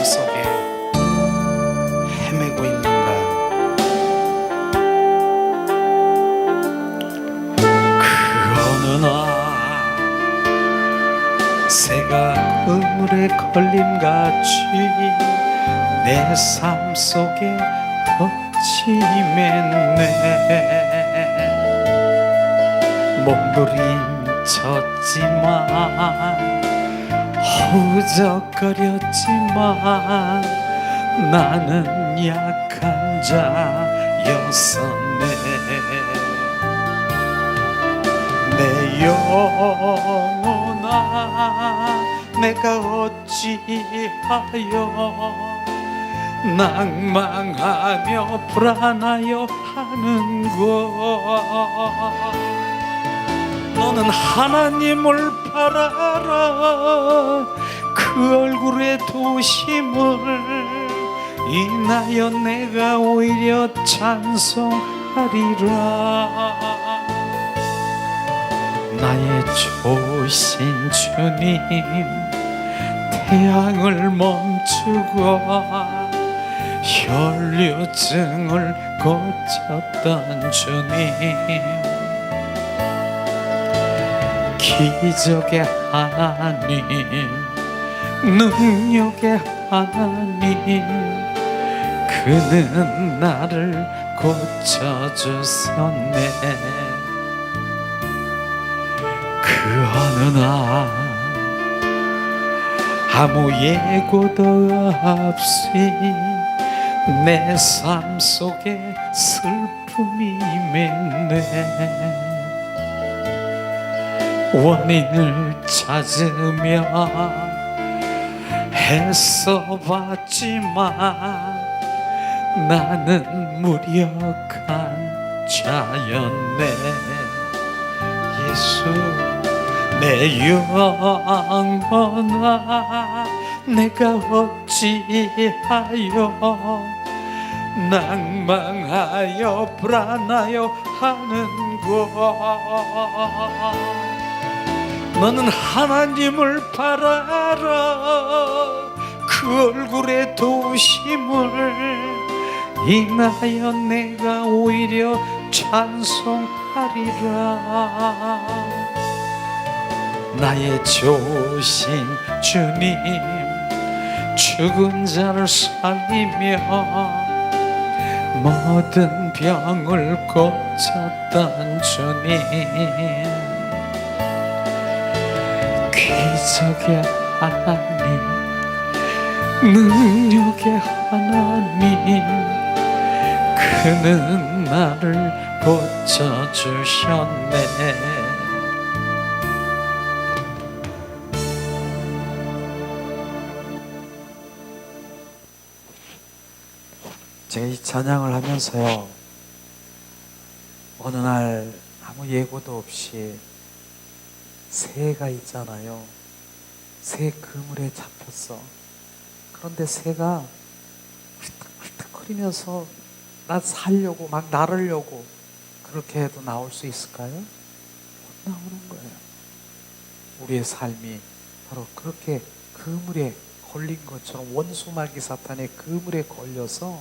속에 헤매고 있는가? 그 어느 날 새가 그물에 걸림같이 내 삶 속에 덮치맨네. 몸부림쳤지만 허우적거렸지만 나는 약한 자였었네. 내 영혼아 내가 어찌하여 낭망하며 불안하여 하는고. 너는 하나님을 바라라. 그 얼굴의 도심을 인하여 내가 오히려 찬송하리라. 나의 좋으신 주님 태양을 멈추고 혈류증을 고쳤던 주님, 기적의 하나님, 능력의 하나님, 그는 나를 고쳐주셨네. 그 어느 날 아무 예고도 없이 내 삶 속에 슬픔이 맺네. 원인을 찾으며 애써봤지만 나는 무력한 자였네. 예수 내 영혼아 내가 어찌하여 낭망하여 불안하여 하는고. 너는 하나님을 바라라. 그 얼굴의 도심을 인하여 내가 오히려 찬송하리라. 나의 좋으신 주님 죽은 자를 살리며 모든 병을 고쳤던 주님, 기적의 하나님, 능력의 하나님, 그는 나를 고쳐주셨네. 제가 이 찬양을 하면서요, 어느 날 아무 예고도 없이 새가 있잖아요. 새 그물에 잡혔어. 그런데 새가 헐떡헐떡거리면서 나 살려고 막 나르려고 그렇게 해도 나올 수 있을까요? 못 나오는 거예요. 우리의 삶이 바로 그렇게 그물에 걸린 것처럼, 원수마귀 사탄의 그물에 걸려서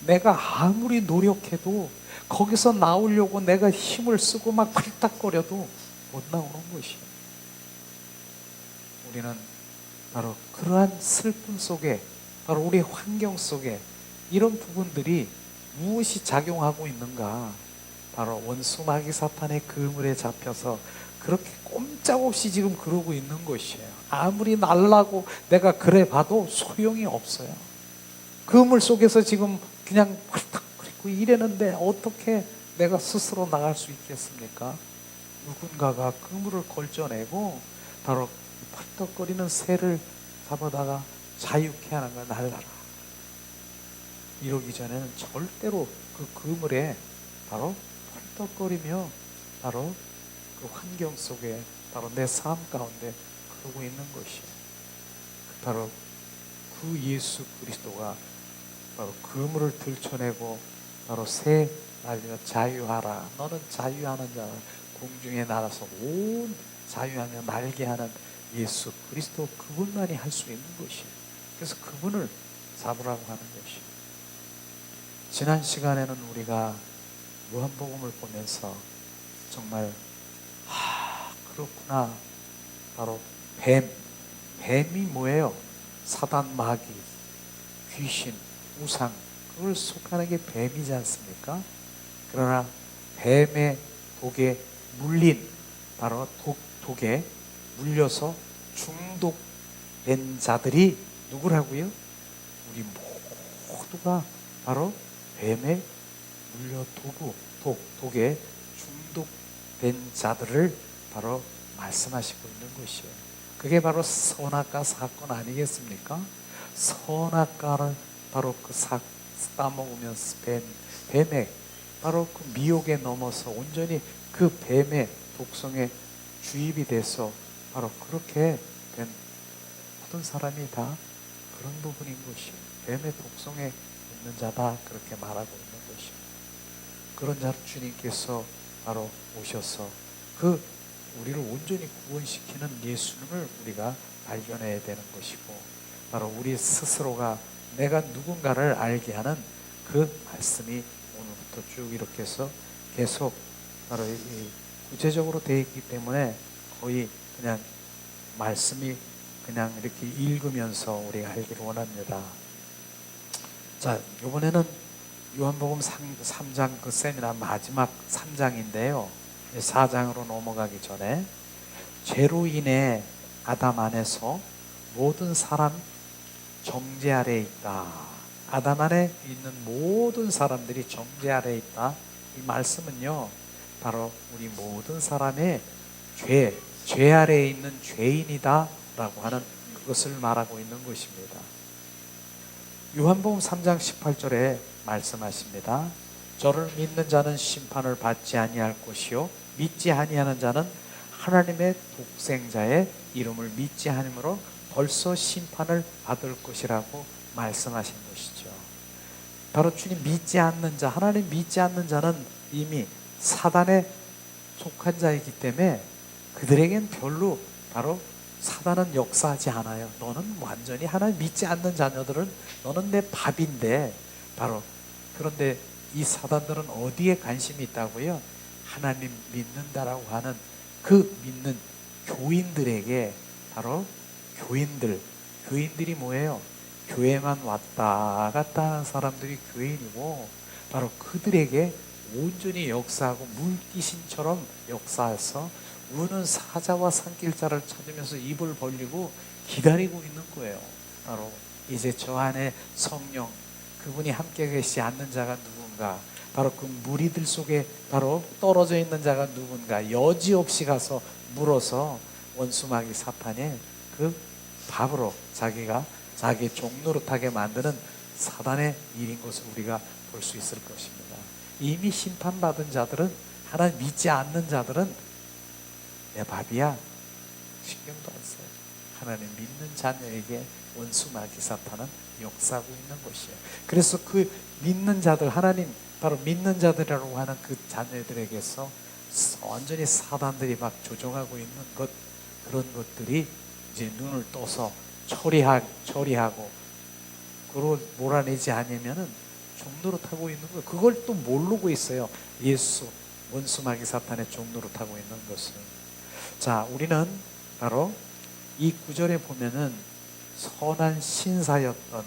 내가 아무리 노력해도 거기서 나오려고 내가 힘을 쓰고 막 펄딱거려도 못 나오는 것이에요. 우리는 바로 그러한 슬픔 속에, 바로 우리 환경 속에 이런 부분들이 무엇이 작용하고 있는가? 바로 원수마귀 사탄의 그물에 잡혀서 그렇게 꼼짝없이 지금 그러고 있는 것이에요. 아무리 날라고 내가 그래 봐도 소용이 없어요. 그물 속에서 지금 그냥 펄떡거리고 이랬는데 어떻게 내가 스스로 나갈 수 있겠습니까? 누군가가 그물을 걸쳐내고 바로 펄떡거리는 새를 잡아다가 자유케 하는 거야. 날라라. 이러기 전에는 절대로 그 그물에 바로 펄떡거리며 바로 그 환경 속에, 바로 내 삶 가운데 그러고 있는 것이에요. 바로 그 예수 그리스도가 바로 그물을 들춰내고 바로 새 날려 자유하라. 너는 자유하는 자라. 공중에 날아서 온 자유하며 날게 하는 예수 그리스도, 그분만이 할 수 있는 것이에요. 그래서 그분을 잡으라고 하는 것이. 지난 시간에는 우리가 요한복음을 보면서 정말 그렇구나. 바로 뱀이 뭐예요? 사단, 마귀, 귀신, 우상, 그걸 속하는 게 뱀이지 않습니까? 그러나 뱀의 독에 물린, 바로 독에 물려서 중독된 자들이 누구라고요? 우리 모두가 바로 뱀에 물려 독에 중독된 자들을 바로 말씀하시고 있는 것이에요. 그게 바로 선악과 사건 아니겠습니까? 선악과를 바로 따먹으면서 뱀의 바로 그 미혹에 넘어서 온전히 그 뱀의 독성에 주입이 돼서 바로 그렇게 된 모든 사람이 다 그런 부분인 것이에요. 뱀의 독성에 있는 자다, 그렇게 말하고 있는 것이에요. 그런 자를 주님께서 바로 오셔서 그 우리를 온전히 구원시키는 예수님을 우리가 발견해야 되는 것이고, 바로 우리 스스로가 내가 누군가를 알게 하는 그 말씀이 오늘부터 쭉 이렇게 해서 계속 바로 구체적으로 되어 있기 때문에 거의 그냥 말씀이 그냥 이렇게 읽으면서 우리가 알기를 원합니다. 자, 이번에는 요한복음 3장 그 세미나 마지막 3장인데요. 4장으로 넘어가기 전에 죄로 인해 아담 안에서 모든 사람 정죄 아래에 있다. 아담 안에 있는 모든 사람들이 정죄 아래에 있다. 이 말씀은요, 바로 우리 모든 사람의 죄 아래에 있는 죄인이다 라고 하는 그것을 말하고 있는 것입니다. 요한복음 3장 18절에 말씀하십니다. 저를 믿는 자는 심판을 받지 아니할 것이요 믿지 아니하는 자는 하나님의 독생자의 이름을 믿지 않으므로 벌써 심판을 받을 것이라고 말씀하신 것이죠. 바로 주님 믿지 않는 자, 하나님 믿지 않는 자는 이미 사단에 속한 자이기 때문에 그들에겐 별로 바로 사단은 역사하지 않아요. 너는 완전히 하나님 믿지 않는 자녀들은 너는 내 밥인데, 바로 그런데 이 사단들은 어디에 관심이 있다고요? 하나님 믿는다라고 하는 그 믿는 교인들에게, 바로 교인들이 뭐예요? 교회만 왔다 갔다 하는 사람들이 교인이고, 바로 그들에게 온전히 역사하고 물귀신처럼 역사해서 우는 사자와 산길자를 찾으면서 입을 벌리고 기다리고 있는 거예요. 바로 이제 저 안에 성령, 그분이 함께 계시지 않는 자가 누군가, 바로 그 무리들 속에 바로 떨어져 있는 자가 누군가, 여지없이 가서 물어서 원수마귀 사탄의 그 밥으로 자기가 자기 종노릇하게 만드는 사단의 일인 것을 우리가 볼 수 있을 것입니다. 이미 심판받은 자들은, 하나님 믿지 않는 자들은 내 밥이야 신경도 안 써요. 하나님 믿는 자녀에게 원수마귀 사탄은 역사하고 있는 것이에요. 그래서 그 믿는 자들, 하나님 바로 믿는 자들이라고 하는 그 자녀들에게서 완전히 사단들이 막 조종하고 있는 것, 그런 것들이 이제 눈을 떠서 처리하고 그걸 몰아내지 않으면은 종노릇하고 있는 거예요. 그걸 또 모르고 있어요. 예수 원수마귀 사탄의 종노릇하고 있는 것을. 자, 우리는 바로 이 구절에 보면은 선한 신사였던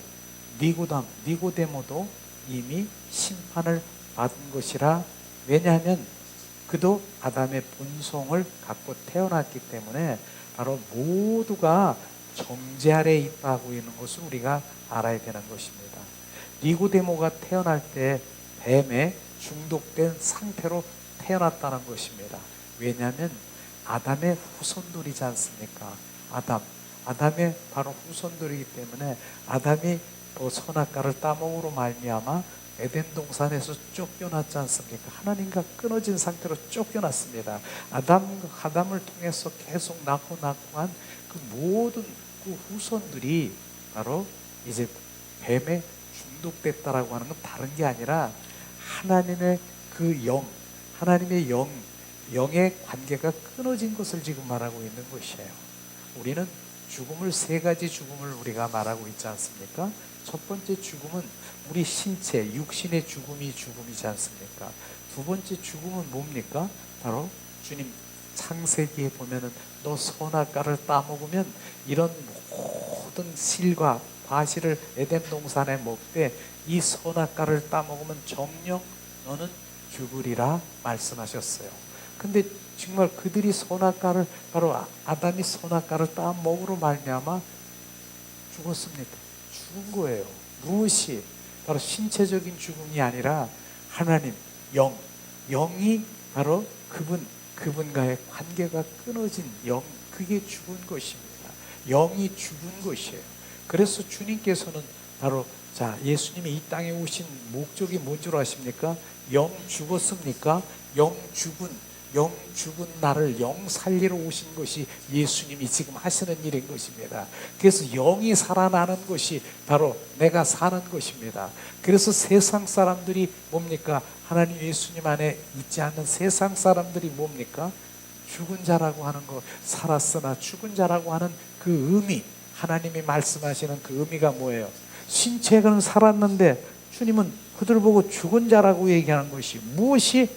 니고데모도 이미 심판을 받은 것이라. 왜냐하면 그도 아담의 본성을 갖고 태어났기 때문에 바로 모두가 정죄 아래에 있다고 있는 것을 우리가 알아야 되는 것입니다. 니고데모가 태어날 때 뱀에 중독된 상태로 태어났다는 것입니다. 왜냐하면 아담의 후손들이지 않습니까? 아담의 바로 후손들이기 때문에 아담이 그 선악과를 따먹으로 말미암아 에덴 동산에서 쫓겨났지 않습니까? 하나님과 끊어진 상태로 쫓겨났습니다. 아담을 통해서 계속 낳고 한 그 모든 그 후손들이 바로 이제 뱀에 중독됐다라고 하는 건 다른 게 아니라 하나님의 그 하나님의 영의 관계가 끊어진 것을 지금 말하고 있는 것이에요. 우리는 죽음을 세 가지 죽음을 우리가 말하고 있지 않습니까? 첫 번째 죽음은 우리 신체, 육신의 죽음이지 않습니까? 두 번째 죽음은 뭡니까? 바로 주님 창세기에 보면은 너 선악과를 따먹으면 이런 모든 실과 과실을 에덴 동산에 먹되 이 선악과를 따먹으면 정녕 너는 죽으리라 말씀하셨어요. 근데 정말 그들이 선악과를 바로 아담이 선악과를 따먹으로 말미암아 죽었습니까? 죽은 거예요. 무엇이 바로 신체적인 죽음이 아니라 하나님 영이 바로 그분과의 관계가 끊어진 영, 그게 죽은 것입니다. 영이 죽은 것이에요. 그래서 주님께서는 바로 예수님이 이 땅에 오신 목적이 뭔 줄 아십니까? 영 죽었습니까? 영 죽은 나를 영 살리러 오신 것이 예수님이 지금 하시는 일인 것입니다. 그래서 영이 살아나는 것이 바로 내가 사는 것입니다. 그래서 세상 사람들이 뭡니까? 하나님 예수님 안에 있지 않는 세상 사람들이 뭡니까? 죽은 자라고 하는 거, 살았으나 죽은 자라고 하는 그 의미, 하나님이 말씀하시는 그 의미가 뭐예요? 신체는 살았는데 주님은 그들 보고 죽은 자라고 얘기하는 것이 무엇이?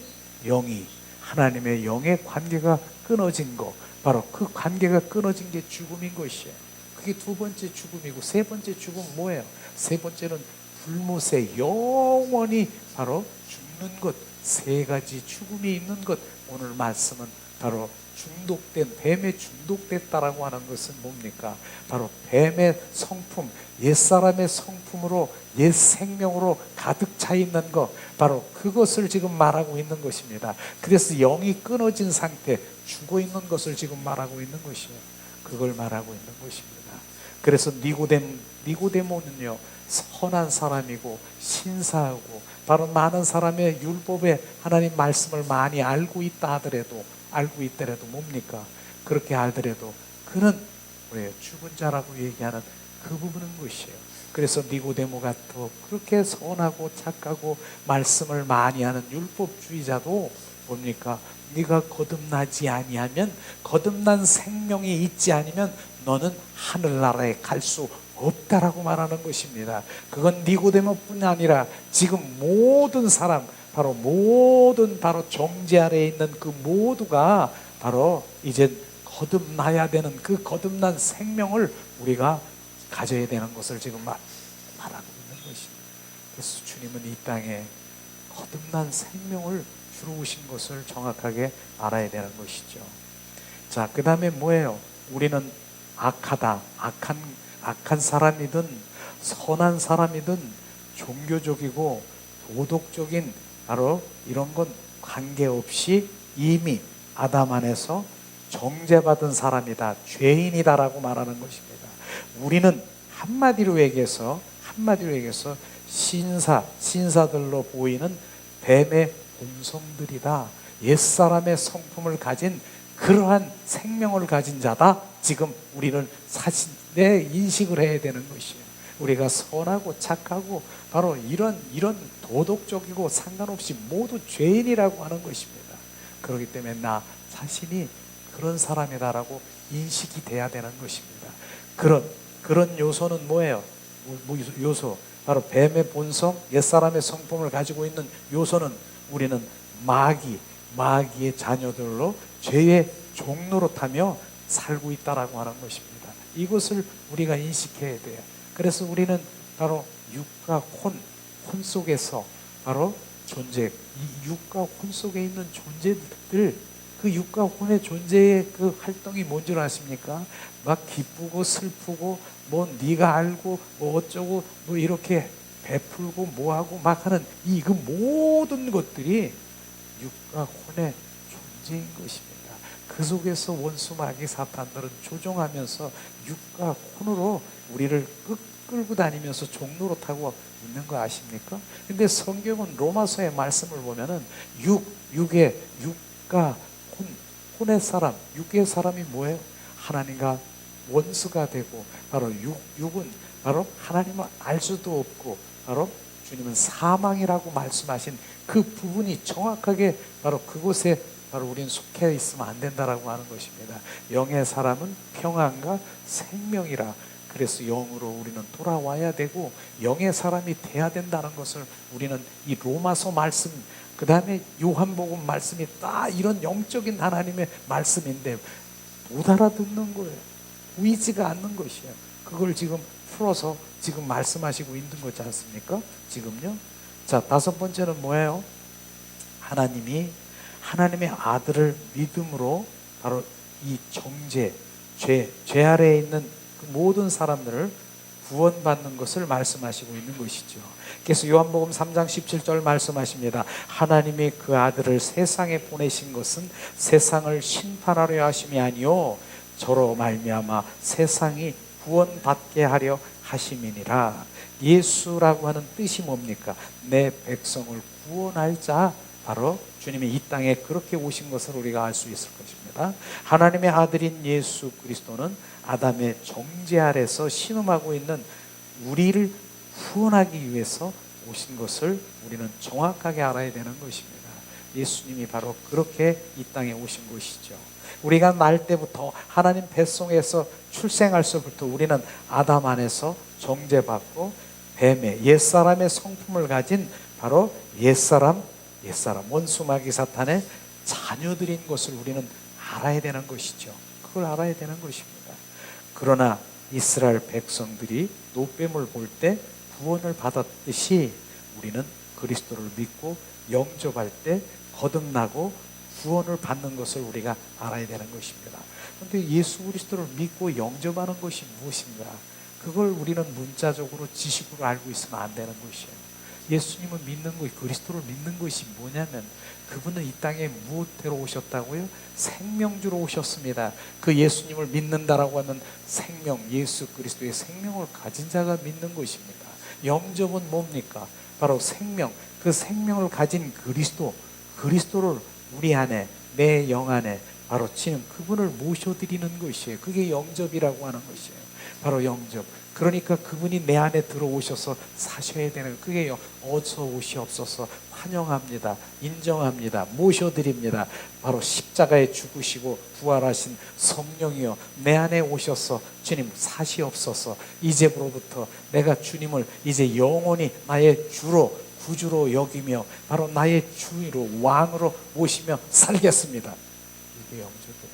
영이, 하나님의 영의 관계가 끊어진 거, 바로 그 관계가 끊어진 게 죽음인 것이에요. 그게 두 번째 죽음이고, 세 번째 죽음은 뭐예요? 세 번째는 불못에 영원히 바로 죽는 것, 세 가지 죽음이 있는 것. 오늘 말씀은 바로 뱀에 중독됐다라고 하는 것은 뭡니까? 바로 뱀의 성품, 옛사람의 성품으로, 옛 생명으로 가득 차 있는 것, 바로 그것을 지금 말하고 있는 것입니다. 그래서 영이 끊어진 상태, 죽어 있는 것을 지금 말하고 있는 것이에요. 그걸 말하고 있는 것입니다. 그래서 니고데모는요, 선한 사람이고 신사하고 바로 많은 사람의 율법에 하나님 말씀을 많이 알고 있더라도 뭡니까? 그렇게 알더라도 그는 죽은 자라고 얘기하는 그 부분인 것이에요. 그래서 니고데모가 또 그렇게 선하고 착하고 말씀을 많이 하는 율법주의자도 뭡니까? 네가 거듭나지 아니하면, 거듭난 생명이 있지 않으면 너는 하늘나라에 갈 수 없다라고 말하는 것입니다. 그건 니고데모뿐 아니라 지금 모든 사람, 바로 정죄 아래에 있는 그 모두가 바로 이제 거듭나야 되는 그 거듭난 생명을 우리가 가져야 되는 것을 지금 말하고 있는 것입니다. 그래서 주님은 이 땅에 거듭난 생명을 주러 오신 것을 정확하게 알아야 되는 것이죠. 자, 그 다음에 뭐예요? 우리는 악한 사람이든 선한 사람이든 종교적이고 도덕적인 바로 이런 건 관계없이 이미 아담 안에서 정죄받은 사람이다, 죄인이다라고 말하는 것입니다. 우리는 한마디로 얘기해서 신사들로 보이는 뱀의 본성들이다. 옛사람의 성품을 가진 그러한 생명을 가진 자다. 지금 우리는 사실에 인식을 해야 되는 것이에요. 우리가 선하고 착하고 바로 이런 도덕적이고 상관없이 모두 죄인이라고 하는 것입니다. 그렇기 때문에 나 자신이 그런 사람이다라고 인식이 돼야 되는 것입니다. 그런 요소는 뭐예요? 요소, 바로 뱀의 본성, 옛사람의 성품을 가지고 있는 요소는 우리는 마귀의 자녀들로 죄의 종로로 타며 살고 있다라고 하는 것입니다. 이것을 우리가 인식해야 돼요. 그래서 우리는 바로 육과 혼 속에서 바로 이 육과 혼 속에 있는 존재들, 그 육과 혼의 존재의 그 활동이 뭔 줄 아십니까? 막 기쁘고 슬프고 뭐 네가 알고 뭐 어쩌고 뭐 이렇게 베풀고 뭐하고 막 하는 그 모든 것들이 육과 혼의 존재인 것입니다. 그 속에서 원수 마귀 사탄들은 조종하면서 육과 혼으로 우리를 끌고 다니면서 종로로 타고 있는 거 아십니까? 근데 성경은 로마서의 말씀을 보면은 육과 혼의 사람, 육의 사람이 뭐예요? 하나님과 원수가 되고, 바로 육은 바로 하나님을 알 수도 없고, 바로 주님은 사망이라고 말씀하신 그 부분이 정확하게 바로 그곳에 바로 우린 속해 있으면 안 된다라고 하는 것입니다. 영의 사람은 평안과 생명이라. 그래서 영으로 우리는 돌아와야 되고 영의 사람이 돼야 된다는 것을 우리는 이 로마서 말씀, 그 다음에 요한복음 말씀이 다 이런 영적인 하나님의 말씀인데 못 알아듣는 거예요. 보이지가 않는 것이에요. 그걸 지금 풀어서 지금 말씀하시고 있는 거지 않습니까? 지금요. 자, 다섯 번째는 뭐예요? 하나님이 하나님의 아들을 믿음으로 바로 이 정죄, 죄 아래에 있는 그 모든 사람들을 구원받는 것을 말씀하시고 있는 것이죠. 그래서 요한복음 3장 17절 말씀하십니다. 하나님이 그 아들을 세상에 보내신 것은 세상을 심판하려 하심이 아니요 저로 말미암아 세상이 구원받게 하려 하심이니라. 예수라고 하는 뜻이 뭡니까? 내 백성을 구원할 자, 바로 주님이 이 땅에 그렇게 오신 것을 우리가 알 수 있을 것입니다. 하나님의 아들인 예수 그리스도는 아담의 정죄 아래서 신음하고 있는 우리를 구원하기 위해서 오신 것을 우리는 정확하게 알아야 되는 것입니다. 예수님이 바로 그렇게 이 땅에 오신 것이죠. 우리가 날 때부터 하나님 뱃속에서 출생할서부터 우리는 아담 안에서 정죄받고 뱀의 옛사람의 성품을 가진 바로 옛사람 원수 마귀 사탄의 자녀들인 것을 우리는 알아야 되는 것이죠. 그걸 알아야 되는 것입니다. 그러나 이스라엘 백성들이 노뱀을 볼 때 구원을 받았듯이 우리는 그리스도를 믿고 영접할 때 거듭나고 구원을 받는 것을 우리가 알아야 되는 것입니다. 그런데 예수 그리스도를 믿고 영접하는 것이 무엇인가? 그걸 우리는 문자적으로 지식으로 알고 있으면 안 되는 것이에요. 예수님을 믿는 것, 그리스도를 믿는 것이 뭐냐면 그분은 이 땅에 무엇으로 오셨다고요? 생명주로 오셨습니다. 그 예수님을 믿는다라고 하면 생명, 예수 그리스도의 생명을 가진 자가 믿는 것입니다. 영접은 뭡니까? 바로 생명, 그 생명을 가진 그리스도를 우리 안에, 내 영 안에 바로 지금 그분을 모셔드리는 것이에요. 그게 영접이라고 하는 것이에요. 바로 영접. 그러니까 그분이 내 안에 들어오셔서 사셔야 되는, 그게 어서 오시옵소서, 환영합니다, 인정합니다, 모셔드립니다. 바로 십자가에 죽으시고 부활하신 성령이여 내 안에 오셔서 주님 사시옵소서. 이제부로부터 내가 주님을 이제 영원히 나의 주로, 구주로 여기며 바로 나의 주로, 왕으로 모시며 살겠습니다. 이게 영접이에요.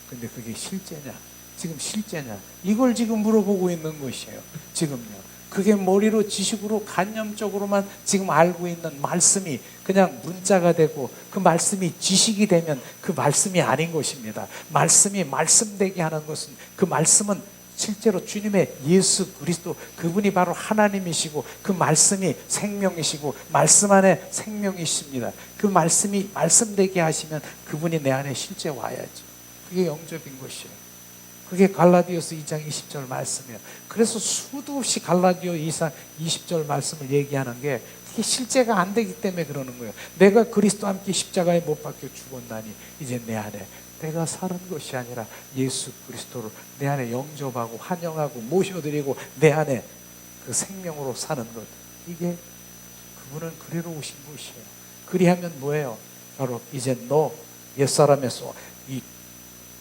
근데 그게 실제냐? 지금 실제냐? 이걸 지금 물어보고 있는 것이에요. 지금요. 그게 머리로 지식으로 관념적으로만 지금 알고 있는 말씀이 그냥 문자가 되고 그 말씀이 지식이 되면 그 말씀이 아닌 것입니다. 말씀이 말씀되게 하는 것은 그 말씀은 실제로 주님의 예수 그리스도, 그분이 바로 하나님이시고 그 말씀이 생명이시고 말씀 안에 생명이십니다. 그 말씀이 말씀되게 하시면 그분이 내 안에 실제 와야지. 그게 영접인 것이에요. 그게 갈라디아서 2장 20절 말씀이에요. 그래서 수도 없이 갈라디아 2장 20절 말씀을 얘기하는 게 그게 실제가 안 되기 때문에 그러는 거예요. 내가 그리스도와 함께 십자가에 못 박혀 죽었나니 이제 내 안에 내가 사는 것이 아니라 예수 그리스도를 내 안에 영접하고 환영하고 모셔드리고 내 안에 그 생명으로 사는 것, 이게 그분은 그리로 오신 것이에요. 그리하면 뭐예요? 바로 이제 너 옛사람에서 이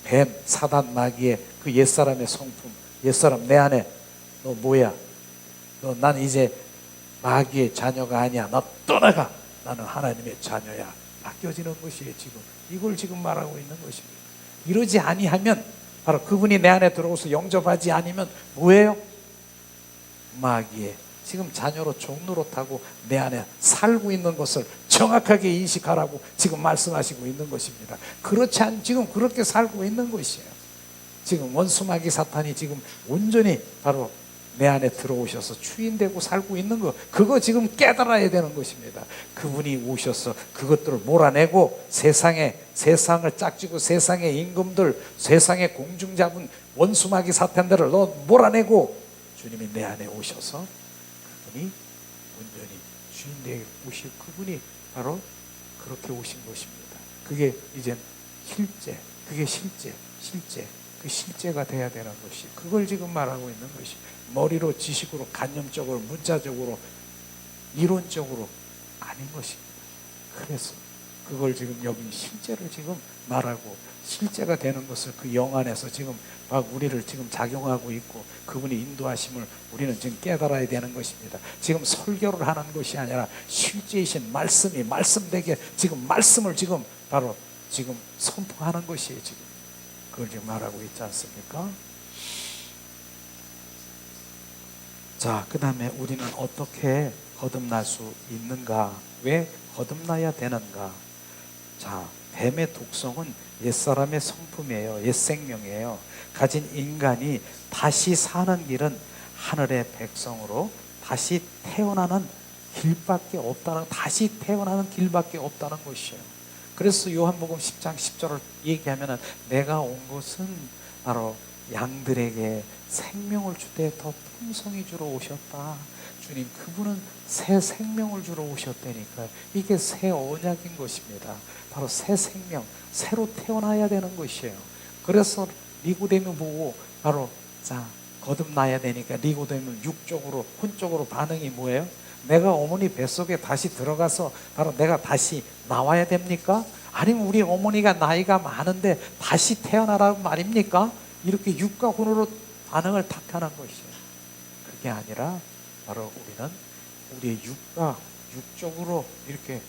뱀, 사단, 마귀의 그 옛사람의 성품, 옛사람 내 안에 너 뭐야? 난 이제 마귀의 자녀가 아니야. 너 떠나가. 나는 하나님의 자녀야. 바뀌어지는 것이에요. 지금 이걸 지금 말하고 있는 것입니다. 이러지 아니하면 바로 그분이 내 안에 들어오서 영접하지 않으면 뭐예요? 마귀의 지금 자녀로 종노릇하고 내 안에 살고 있는 것을 정확하게 인식하라고 지금 말씀하시고 있는 것입니다. 그렇지 않, 지금 그렇게 살고 있는 것이에요. 지금 원수 마귀 사탄이 지금 온전히 바로 내 안에 들어오셔서 주인되고 살고 있는 거, 그거 지금 깨달아야 되는 것입니다. 그분이 오셔서 그것들을 몰아내고 세상을 짝지고 세상의 임금들, 세상의 공중잡은 원수 마귀 사탄들을 몰아내고 주님이 내 안에 오셔서 그분이 온전히 주인되게 오실, 그분이 바로 그렇게 오신 것입니다. 그게 이제 그게 실제 그 실제가 돼야 되는 것이, 그걸 지금 말하고 있는 것이 머리로 지식으로 관념적으로 문자적으로 이론적으로 아닌 것입니다. 그걸 지금 여기 실제로 지금 말하고 실제가 되는 것을 그 영 안에서 지금 막 우리를 지금 작용하고 있고 그분이 인도하심을 우리는 지금 깨달아야 되는 것입니다. 지금 설교를 하는 것이 아니라 실제이신 말씀이 말씀되게 지금 말씀을 지금 바로 지금 선포하는 것이에요. 지금 그걸 지금 말하고 있지 않습니까? 자, 그 다음에 우리는 어떻게 거듭날 수 있는가? 왜 거듭나야 되는가? 자, 뱀의 독성은 옛사람의 성품이에요. 옛 생명이에요. 가진 인간이 다시 사는 길은 하늘의 백성으로 다시 태어나는 길밖에 없다는, 다시 태어나는 길밖에 없다는 것이에요. 그래서 요한복음 10장 10절을 얘기하면은 내가 온 것은 바로 양들에게 생명을 주되 더 풍성히 주러 오셨다. 주님, 그분은 새 생명을 주러 오셨다니까요. 이게 새 언약인 것입니다. 바로 새 생명, 새로 태어나야 되는 것이에요. 그래서 니고데모 보고 바로 자 거듭나야 되니까 니고데모 육적으로 혼적으로 반응이 뭐예요? 내가 어머니 뱃속에 다시 들어가서 바로 내가 다시 나와야 됩니까? 아니면 우리 어머니가 나이가 많은데 다시 태어나라고 말입니까? 이렇게 육과 혼으로 반응을 탁하는 것이에요. 그게 아니라 바로 우리는 우리의 육적으로 이렇게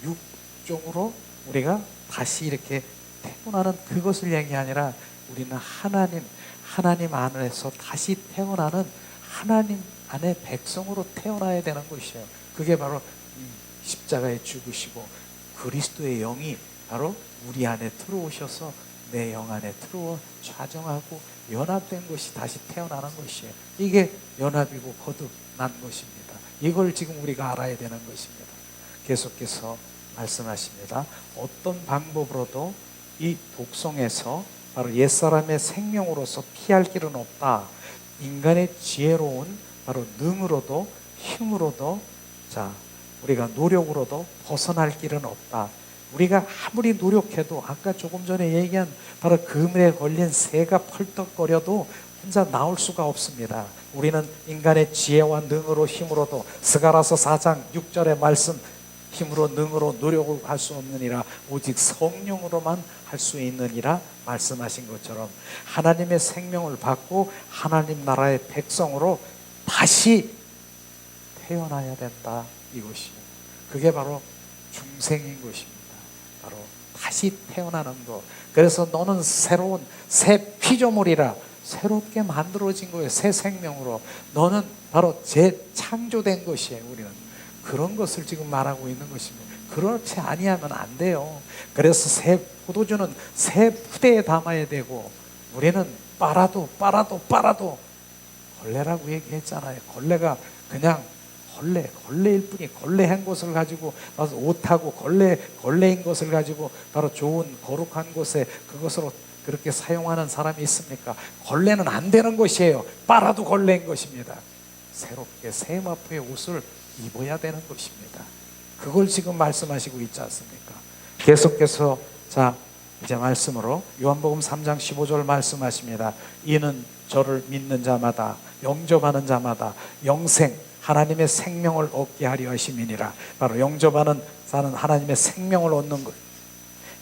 육적으로 우리가 다시 이렇게 태어나는 그것을 얘기 아니라 우리는 하나님 안에서 다시 태어나는 하나님 안의 백성으로 태어나야 되는 것이에요. 그게 바로 십자가에 죽으시고 그리스도의 영이 바로 우리 안에 들어오셔서 내 영 안에 들어와 좌정하고 연합된 것이 다시 태어나는 것이에요. 이게 연합이고 거듭난 것입니다. 이걸 지금 우리가 알아야 되는 것입니다. 계속해서 말씀하십니다. 어떤 방법으로도 이 독성에서 바로 옛사람의 생명으로서 피할 길은 없다. 인간의 지혜로운 바로 능으로도 힘으로도 자 우리가 노력으로도 벗어날 길은 없다. 우리가 아무리 노력해도 아까 조금 전에 얘기한 바로 그물에 걸린 새가 펄떡거려도 혼자 나올 수가 없습니다. 우리는 인간의 지혜와 능으로 힘으로도 스가랴서 4장 6절의 말씀 힘으로 능으로 노력을 할 수 없느니라 오직 성령으로만 할 수 있느니라 말씀하신 것처럼 하나님의 생명을 받고 하나님 나라의 백성으로 다시 태어나야 된다 이것이에요. 그게 바로 중생인 것입니다. 바로 다시 태어나는 것. 그래서 너는 새로운 새 피조물이라 새롭게 만들어진 거예요. 새 생명으로 너는 바로 재창조된 것이에요. 우리는 그런 것을 지금 말하고 있는 것입니다. 그렇지 아니하면 안 돼요. 그래서 새 포도주는 새 푸대에 담아야 되고 우리는 빨아도 걸레라고 얘기했잖아요. 걸레가 그냥 걸레일 뿐이 걸레한 것을 가지고 와서 옷하고 걸레인 것을 가지고 바로 좋은 거룩한 곳에 그것으로 그렇게 사용하는 사람이 있습니까? 걸레는 안 되는 것이에요. 빨아도 걸레인 것입니다. 새롭게 새 마포의 옷을 입어야 되는 것입니다. 그걸 지금 말씀하시고 있지 않습니까? 계속해서 자 이제 말씀으로 요한복음 3장 15절 말씀하십니다. 이는 저를 믿는 자마다 영접하는 자마다 영생 하나님의 생명을 얻게 하려 하심이니라. 바로 영접하는 자는 하나님의 생명을 얻는 것.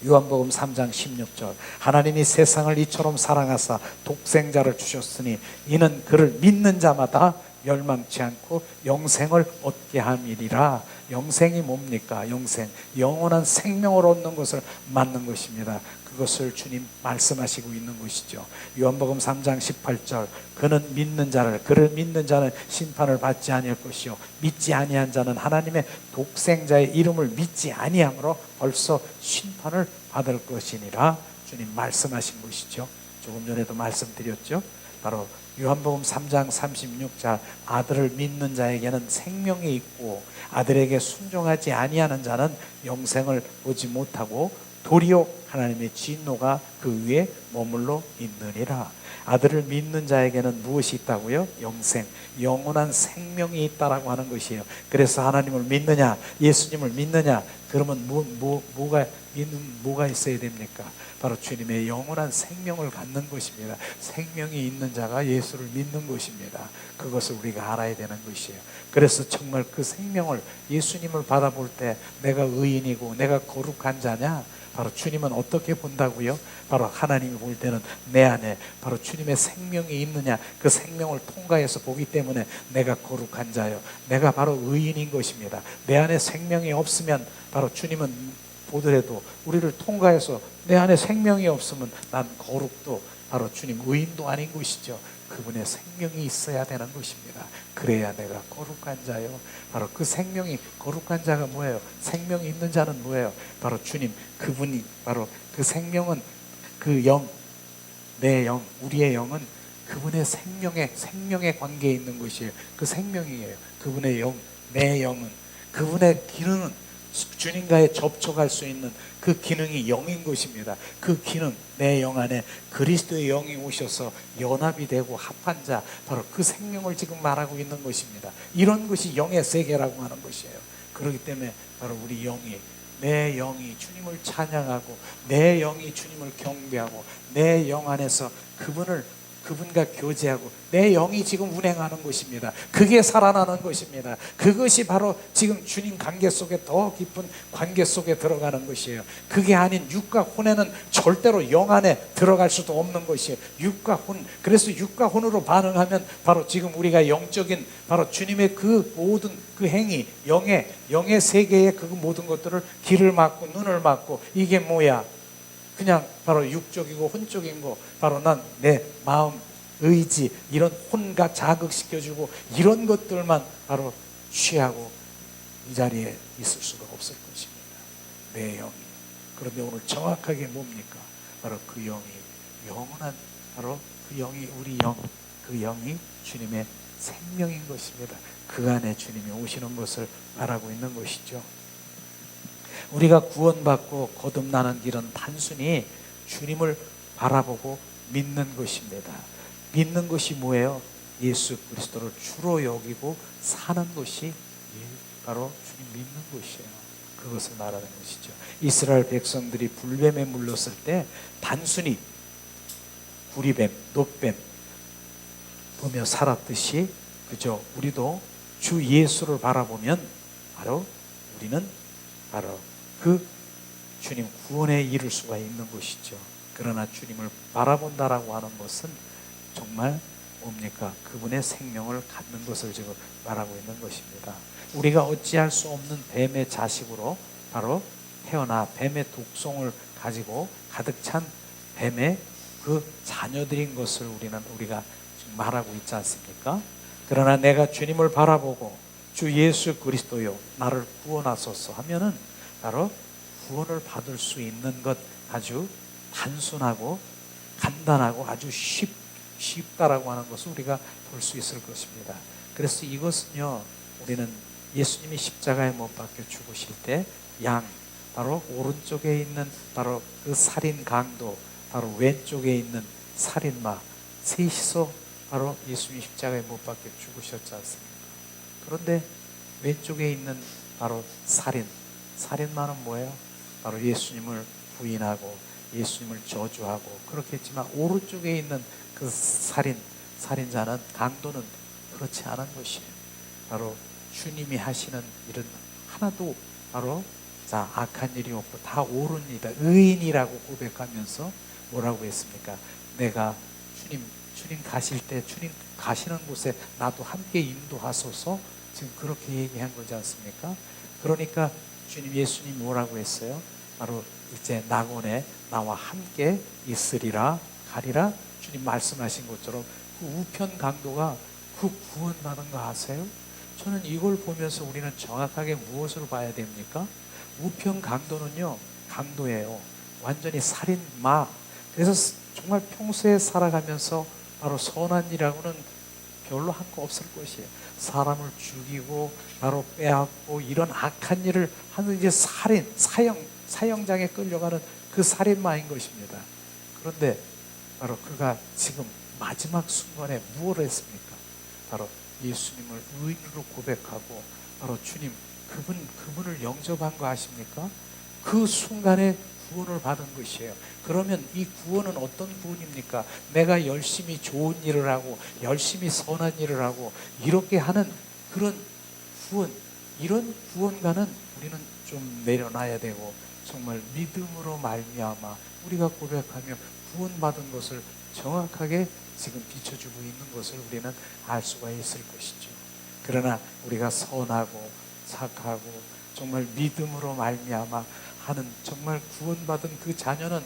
요한복음 3장 16절 하나님이 세상을 이처럼 사랑하사 독생자를 주셨으니 이는 그를 믿는 자마다 멸망치 않고 영생을 얻게 함이니라. 영생이 뭡니까? 영생, 영원한 생명을 얻는 것을 맞는 것입니다. 그것을 주님 말씀하시고 있는 것이죠. 요한복음 3장 18절 그는 믿는 자를 그를 믿는 자는 심판을 받지 아니할 것이요 믿지 아니한 자는 하나님의 독생자의 이름을 믿지 아니함으로 벌써 심판을 받을 것이니라. 주님 말씀하신 것이죠. 조금 전에도 말씀드렸죠. 바로 요한복음 3장 36절 아들을 믿는 자에게는 생명이 있고 아들에게 순종하지 아니하는 자는 영생을 보지 못하고 도리어 하나님의 진노가 그 위에 머물러 있느니라. 아들을 믿는 자에게는 무엇이 있다고요? 영생, 영원한 생명이 있다라고 하는 것이에요. 그래서 하나님을 믿느냐, 예수님을 믿느냐, 그러면 뭐가 있어야 됩니까? 바로 주님의 영원한 생명을 갖는 것입니다. 생명이 있는 자가 예수를 믿는 것입니다. 그것을 우리가 알아야 되는 것이에요. 그래서 정말 그 생명을, 예수님을 받아볼 때 내가 의인이고 내가 거룩한 자냐? 바로 주님은 어떻게 본다고요? 바로 하나님이 볼 때는 내 안에 바로 주님의 생명이 있느냐, 그 생명을 통과해서 보기 때문에 내가 거룩한 자요, 내가 바로 의인인 것입니다. 내 안에 생명이 없으면 바로 주님은 보더라도 우리를 통과해서 내 안에 생명이 없으면 난 거룩도 바로 주님 의인도 아닌 것이죠. 그분의 생명이 있어야 되는 것입니다. 그래야 내가 거룩한 자요. 바로 그 생명이, 거룩한 자가 뭐예요? 생명이 있는 자는 뭐예요? 바로 주님, 그분이 바로 그 생명은 그 영, 내 영, 우리의 영은 그분의 생명의 관계에 있는 것이에요. 그 생명이에요. 그분의 영, 내 영은, 그분의 기능은 주님과의 접촉할 수 있는 그 기능이 영인 것입니다. 그 기능, 내 영 안에 그리스도의 영이 오셔서 연합이 되고 합한 자, 바로 그 생명을 지금 말하고 있는 것입니다. 이런 것이 영의 세계라고 하는 것이에요. 그렇기 때문에 바로 우리 영이, 내 영이 주님을 찬양하고, 내 영이 주님을 경배하고, 내 영 안에서 그분과 교제하고, 내 영이 지금 운행하는 것입니다. 그게 살아나는 것입니다. 그것이 바로 지금 주님 관계 속에, 더 깊은 관계 속에 들어가는 것이에요. 그게 아닌 육과 혼에는 절대로 영 안에 들어갈 수도 없는 것이에요. 육과 혼, 그래서 육과 혼으로 반응하면 바로 지금 우리가 영적인 바로 주님의 그 모든 그 행위, 영의 세계의 그 모든 것들을 귀를 막고 눈을 막고, 이게 뭐야? 그냥 바로 육적이고 혼적인 거, 바로 난 내 마음, 의지, 이런 혼과 자극시켜주고 이런 것들만 바로 취하고 이 자리에 있을 수가 없을 것입니다. 내 영이. 그런데 오늘 정확하게 뭡니까? 바로 그 영이 영원한, 바로 그 영이 우리 영, 그 영이 주님의 생명인 것입니다. 그 안에 주님이 오시는 것을 말하고 있는 것이죠. 우리가 구원받고 거듭나는 길은 단순히 주님을 바라보고 믿는 것입니다. 믿는 것이 뭐예요? 예수 그리스도를 주로 여기고 사는 것이 바로 주님 믿는 것이에요. 그것을 말하는 것이죠. 이스라엘 백성들이 불뱀에 물렸을 때 단순히 구리뱀, 녹뱀 보며 살았듯이, 그죠? 우리도 주 예수를 바라보면 바로 우리는 바로 그 주님 구원에 이를 수가 있는 것이죠. 그러나 주님을 바라본다라고 하는 것은 정말 뭡니까? 그분의 생명을 갖는 것을 지금 말하고 있는 것입니다. 우리가 어찌할 수 없는 뱀의 자식으로 바로 태어나 뱀의 독성을 가지고 가득 찬 뱀의 그 자녀들인 것을 우리가 지금 말하고 있지 않습니까? 그러나 내가 주님을 바라보고 주 예수 그리스도요 나를 구원하소서 하면은 바로 구원을 받을 수 있는 것, 아주 단순하고 간단하고 아주 쉽다라고 하는 것을 우리가 볼 수 있을 것입니다. 그래서 이것은요, 우리는 예수님이 십자가에 못 박혀 죽으실 때 바로 오른쪽에 있는 바로 그 살인 강도, 바로 왼쪽에 있는 살인마, 셋이서 바로 예수님 십자가에 못 박혀 죽으셨지 않습니까? 그런데 왼쪽에 있는 바로 살인마는 뭐예요? 바로 예수님을 부인하고 예수님을 저주하고 그렇게 했지만, 오른쪽에 있는 그 살인자는, 강도는 그렇지 않은 것이에요. 바로 주님이 하시는 일은 하나도 바로 악한 일이 없고 다 옳은 일이다, 의인이라고 고백하면서 뭐라고 했습니까? 내가 주님 가실 때, 주님 가시는 곳에 나도 함께 인도하소서, 지금 그렇게 얘기한 거지 않습니까? 그러니까 예수님이 뭐라고 했어요? 바로 이제 낙원에 나와 함께 있으리라, 가리라, 주님 말씀하신 것처럼 그 우편 강도가 그 구원받은 거 아세요? 저는 이걸 보면서 우리는 정확하게 무엇을 봐야 됩니까? 우편 강도는요, 강도예요. 완전히 살인마. 그래서 정말 평소에 살아가면서 바로 선한 일하고는 별로 한 거 없을 것이에요. 사람을 죽이고 바로 빼앗고 이런 악한 일을 하는, 이제 사형장에 끌려가는 그 살인마인 것입니다. 그런데 바로 그가 지금 마지막 순간에 무엇을 했습니까? 바로 예수님을 의인으로 고백하고 바로 주님 그분을 영접한 거 아십니까? 그 순간에 구원을 받은 것이에요. 그러면 이 구원은 어떤 구원입니까? 내가 열심히 좋은 일을 하고 열심히 선한 일을 하고 이렇게 하는 그런 구원, 이런 구원과는 우리는 좀 내려놔야 되고 정말 믿음으로 말미암아 우리가 고백하며 구원받은 것을 정확하게 지금 비춰주고 있는 것을 우리는 알 수가 있을 것이죠. 그러나 우리가 선하고 착하고 정말 믿음으로 말미암아 하는 정말 구원받은 그 자녀는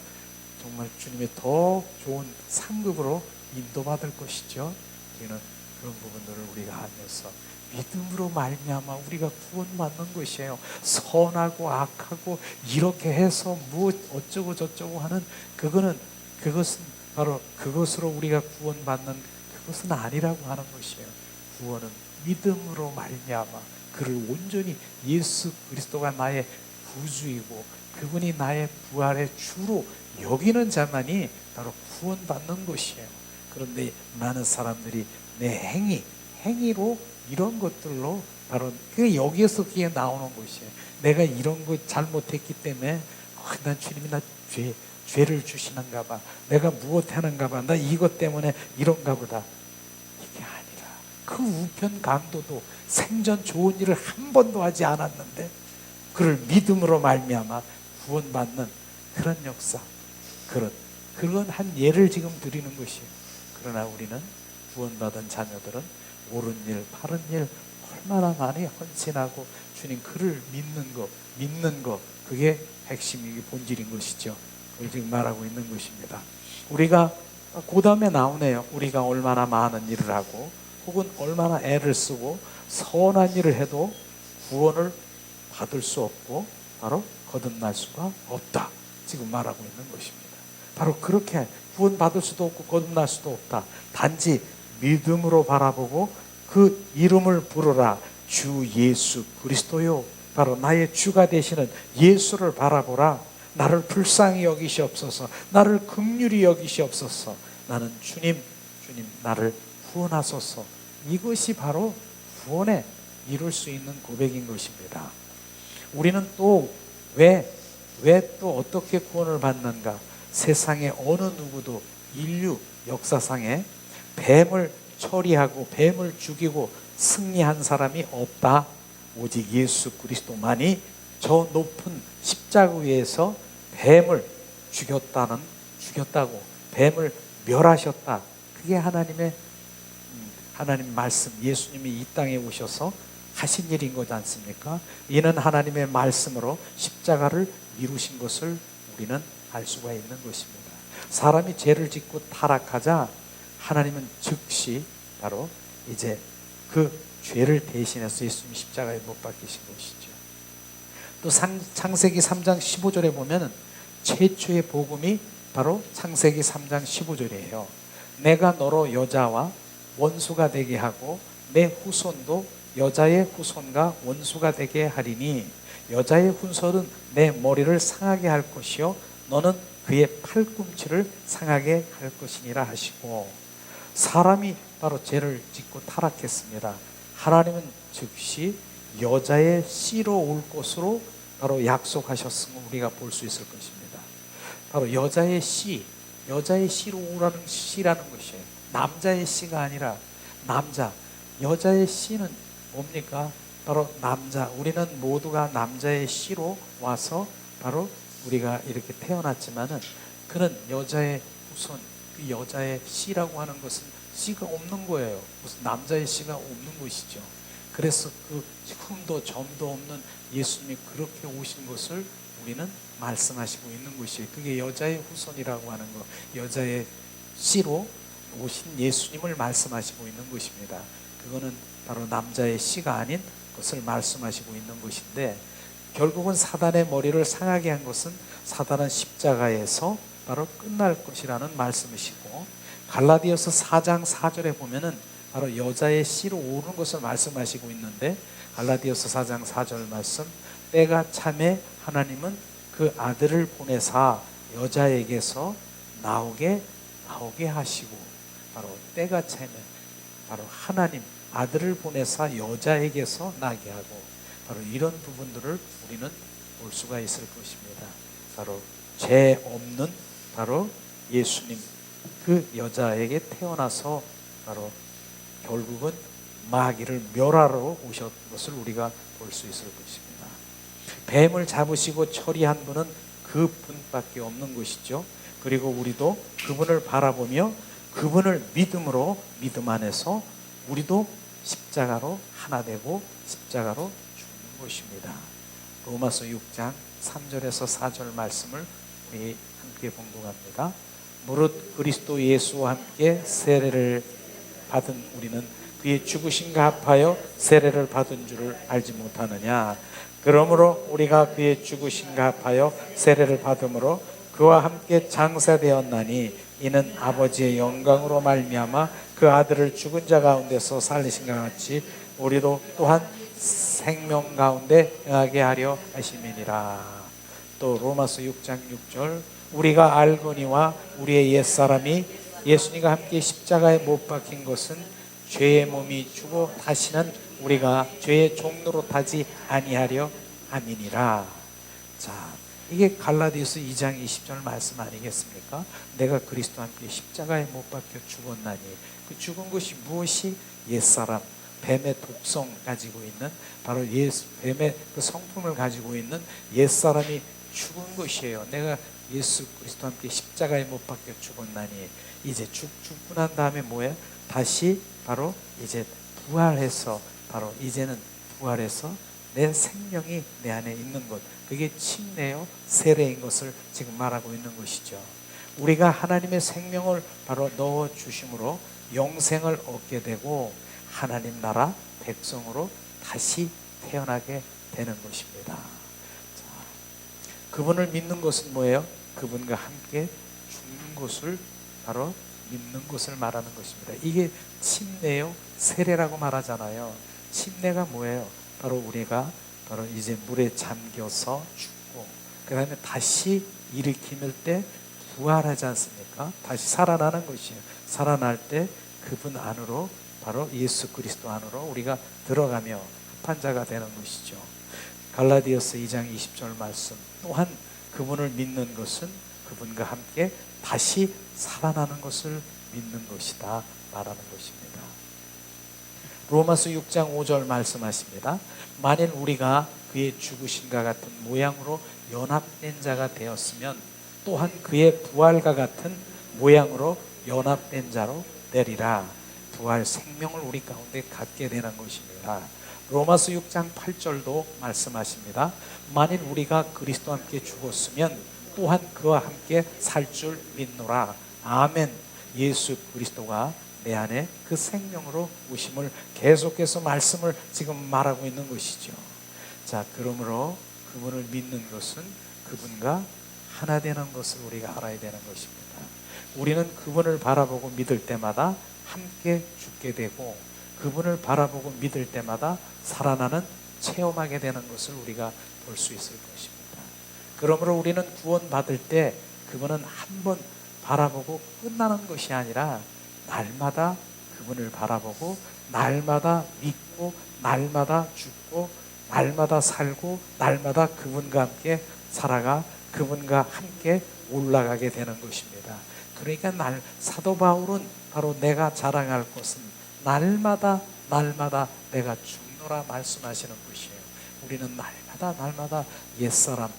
정말 주님의 더 좋은 상급으로 인도받을 것이죠. 우리는 그런 부분들을 우리가 하면서 믿음으로 말미암아 우리가 구원받는 것이에요. 선하고 악하고 이렇게 해서 뭐 어쩌고 저쩌고 하는 그것은 바로 그것으로 우리가 구원받는 그것은 아니라고 하는 것이에요. 구원은 믿음으로 말미암아 그를 온전히 예수 그리스도가 나의 구주이고 그분이 나의 부활의 주로 여기는 자만이 바로 구원받는 것이에요. 그런데 많은 사람들이 내 행위로 이런 것들로 바로 여기에서 그게 나오는 것이에요. 내가 이런 거 잘못했기 때문에 난 주님이 나 죄를 주시는가 봐. 내가 무엇하는가 봐. 나 이것 때문에 이런가 보다. 이게 아니라 그 우편 강도도 생전 좋은 일을 한 번도 하지 않았는데 그를 믿음으로 말미암아 구원받는 그런 역사, 그런 한 예를 지금 드리는 것이에요. 그러나 우리는 구원받은 자녀들은 옳은 일, 바른 일 얼마나 많이 헌신하고 주님 그를 믿는 거 그게 핵심이 본질인 것이죠. 그걸 지금 말하고 있는 것입니다. 우리가 그 다음에 나오네요. 우리가 얼마나 많은 일을 하고 혹은 얼마나 애를 쓰고 선한 일을 해도 구원을 받을 수 없고 바로 거듭날 수가 없다. 지금 말하고 있는 것입니다. 바로 그렇게 구원받을 수도 없고 거듭날 수도 없다. 단지 믿음으로 바라보고 그 이름을 부르라. 주 예수 그리스도요. 바로 나의 주가 되시는 예수를 바라보라. 나를 불쌍히 여기시옵소서. 나를 긍휼히 여기시옵소서. 나는 주님 나를 구원하소서. 이것이 바로 구원에 이룰 수 있는 고백인 것입니다. 우리는 또 왜 또 어떻게 구원을 받는가? 세상에 어느 누구도 인류 역사상에 뱀을 처리하고 뱀을 죽이고 승리한 사람이 없다. 오직 예수 그리스도만이 저 높은 십자가 위에서 뱀을 죽였다고 뱀을 멸하셨다. 그게 하나님 말씀, 예수님이 이 땅에 오셔서 하신 일인 거지 않습니까? 이는 하나님의 말씀으로 십자가를 이루신 것을 우리는 알 수가 있는 것입니다. 사람이 죄를 짓고 타락하자 하나님은 즉시 바로 이제 그 죄를 대신해서 예수님 십자가에 못 박히신 것이죠. 또 창세기 3장 15절에 보면 최초의 복음이 바로 창세기 3장 15절이에요. 내가 너로 여자와 원수가 되게 하고 내 후손도 여자의 후손과 원수가 되게 하리니 여자의 후손은 내 머리를 상하게 할 것이요 너는 그의 팔꿈치를 상하게 할 것이니라 하시고, 사람이 바로 죄를 짓고 타락했습니다. 하나님은 즉시 여자의 씨로 올 것으로 바로 약속하셨음을 우리가 볼 수 있을 것입니다. 바로 여자의 씨로 오라는 씨라는 것이에요. 남자의 씨가 아니라 여자의 씨는 뭡니까? 바로 남자. 우리는 모두가 남자의 씨로 와서 바로 우리가 이렇게 태어났지만은 그는 여자의 후손, 그 여자의 씨라고 하는 것은 씨가 없는 거예요. 무슨 남자의 씨가 없는 것이죠. 그래서 그 흠도 점도 없는 예수님이 그렇게 오신 것을 우리는 말씀하시고 있는 것이에요. 그게 여자의 후손이라고 하는 거, 여자의 씨로 오신 예수님을 말씀하시고 있는 것입니다. 그거는 바로 남자의 씨가 아닌 것을 말씀하시고 있는 것인데, 결국은 사단의 머리를 상하게 한 것은 사단은 십자가에서 바로 끝날 것이라는 말씀이시고, 갈라디아서 4장 4절에 보면은 바로 여자의 씨로 오는 것을 말씀하시고 있는데, 갈라디아서 4장 4절 말씀, 때가 참에 하나님은 그 아들을 보내사 여자에게서 나오게 하시고, 바로 때가 차면 바로 하나님 아들을 보내사 여자에게서 나게 하고, 바로 이런 부분들을 우리는 볼 수가 있을 것입니다. 바로 죄 없는 바로 예수님, 그 여자에게 태어나서 바로 결국은 마귀를 멸하러 오셨던 것을 우리가 볼 수 있을 것입니다. 뱀을 잡으시고 처리한 분은 그 분밖에 없는 것이죠. 그리고 우리도 그분을 바라보며 그분을 믿음으로, 믿음 안에서 우리도 십자가로 하나 되고 십자가로 죽는 것입니다. 로마서 6장 3절에서 4절 말씀을 우리 함께 봉독합니다. 무릇 그리스도 예수와 함께 세례를 받은 우리는 그의 죽으심과 합하여 세례를 받은 줄을 알지 못하느냐. 그러므로 우리가 그의 죽으심과 합하여 세례를 받음으로 그와 함께 장사되었나니 이는 아버지의 영광으로 말미암아 그 아들을 죽은 자 가운데서 살리신 것 같이 우리도 또한 생명 가운데 응하게 하려 하심이니라. 또 로마서 6장 6절 우리가 알거니와 우리의 옛사람이 예수님과 함께 십자가에 못 박힌 것은 죄의 몸이 죽어 다시는 우리가 죄의 종로로 타지 아니하려 함이니라. 자, 이게 갈라디아서 2장 20절 말씀 아니겠습니까? 내가 그리스도와 함께 십자가에 못 박혀 죽었나니, 그 죽은 것이 무엇이? 옛사람, 뱀의 독성 가지고 있는, 바로 뱀의 그 성품을 가지고 있는 옛사람이 죽은 것이에요. 내가 예수 그리스도와 함께 십자가에 못 박혀 죽었나니, 이제 죽고 난 다음에 뭐예요? 다시 바로 이제 부활해서, 바로 이제는 부활해서 내 생명이 내 안에 있는 것, 그게 침례요 세례인 것을 지금 말하고 있는 것이죠. 우리가 하나님의 생명을 바로 넣어 주심으로 영생을 얻게 되고 하나님 나라 백성으로 다시 태어나게 되는 것입니다. 자, 그분을 믿는 것은 뭐예요? 그분과 함께 죽는 것을 바로 믿는 것을 말하는 것입니다. 이게 침례요 세례라고 말하잖아요. 침례가 뭐예요? 바로 우리가 바로 이제 물에 잠겨서 죽고 그 다음에 다시 일으킬 때 부활하지 않습니까? 다시 살아나는 것이에요. 살아날 때 그분 안으로, 바로 예수 그리스도 안으로 우리가 들어가며 합한 자가 되는 것이죠. 갈라디아서 2장 20절 말씀 또한 그분을 믿는 것은 그분과 함께 다시 살아나는 것을 믿는 것이다 말하는 것입니다. 로마서 6장 5절 말씀하십니다. 만일 우리가 그의 죽으심과 같은 모양으로 연합된 자가 되었으면 또한 그의 부활과 같은 모양으로 연합된 자로 되리라. 부활 생명을 우리 가운데 갖게 되는 것입니다. 로마서 6장 8절도 말씀하십니다. 만일 우리가 그리스도와 함께 죽었으면 또한 그와 함께 살 줄 믿노라. 아멘. 예수 그리스도가 내 안에 그 생명으로 오심을 계속해서 말씀을 지금 말하고 있는 것이죠. 자, 그러므로 그분을 믿는 것은 그분과 하나 되는 것을 우리가 알아야 되는 것입니다. 우리는 그분을 바라보고 믿을 때마다 함께 죽게 되고 그분을 바라보고 믿을 때마다 살아나는 체험하게 되는 것을 우리가 볼 수 있을 것입니다. 그러므로 우리는 구원받을 때 그분은 한 번 바라보고 끝나는 것이 아니라 날마다 그분을 바라보고 날마다 믿고 날마다 죽고 날마다 살고 날마다 그분과 함께 살아가 그분과 함께 올라가게 되는 것입니다. 그러니까 사도 바울은 바로 내가 자랑할 것은 날마다 내가 죽노라 말씀하시는 것이에요. 우리는 날마다 옛사람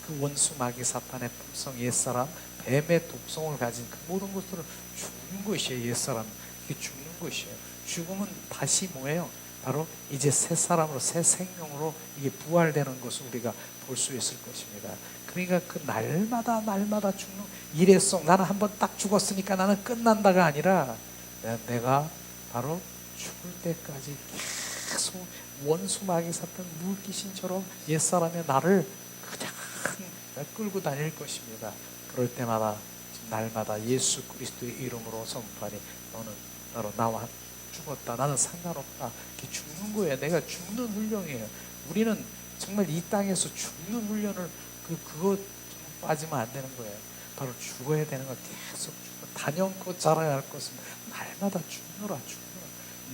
그 원수 마귀 사탄의 품성 옛사람 뱀의 독성을 가진 그 모든 것들을 죽는 것이에요. 옛사람 이게 죽는 것이에요. 죽으면 다시 뭐예요? 바로 이제 새 사람으로 새 생명으로 이게 부활되는 것을 우리가 볼 수 있을 것입니다. 그러니까 그 날마다 죽는 일회성, 나는 한번 딱 죽었으니까 나는 끝난다가 아니라 내가 바로 죽을 때까지 계속 원수 마귀 사탄 물귀신처럼 옛사람의 나를 그냥 끌고 다닐 것입니다. 그럴 때마다 날마다 예수 그리스도의 이름으로 선포하니 너는 바로 나와 죽었다. 나는 상관없다. 이렇게 죽는 거예요. 내가 죽는 훈련이에요. 우리는 정말 이 땅에서 죽는 훈련을 그거 빠지면 안 되는 거예요. 바로 죽어야 되는 거. 계속 죽어. 단연코 자라야 할 것은 날마다 죽노라.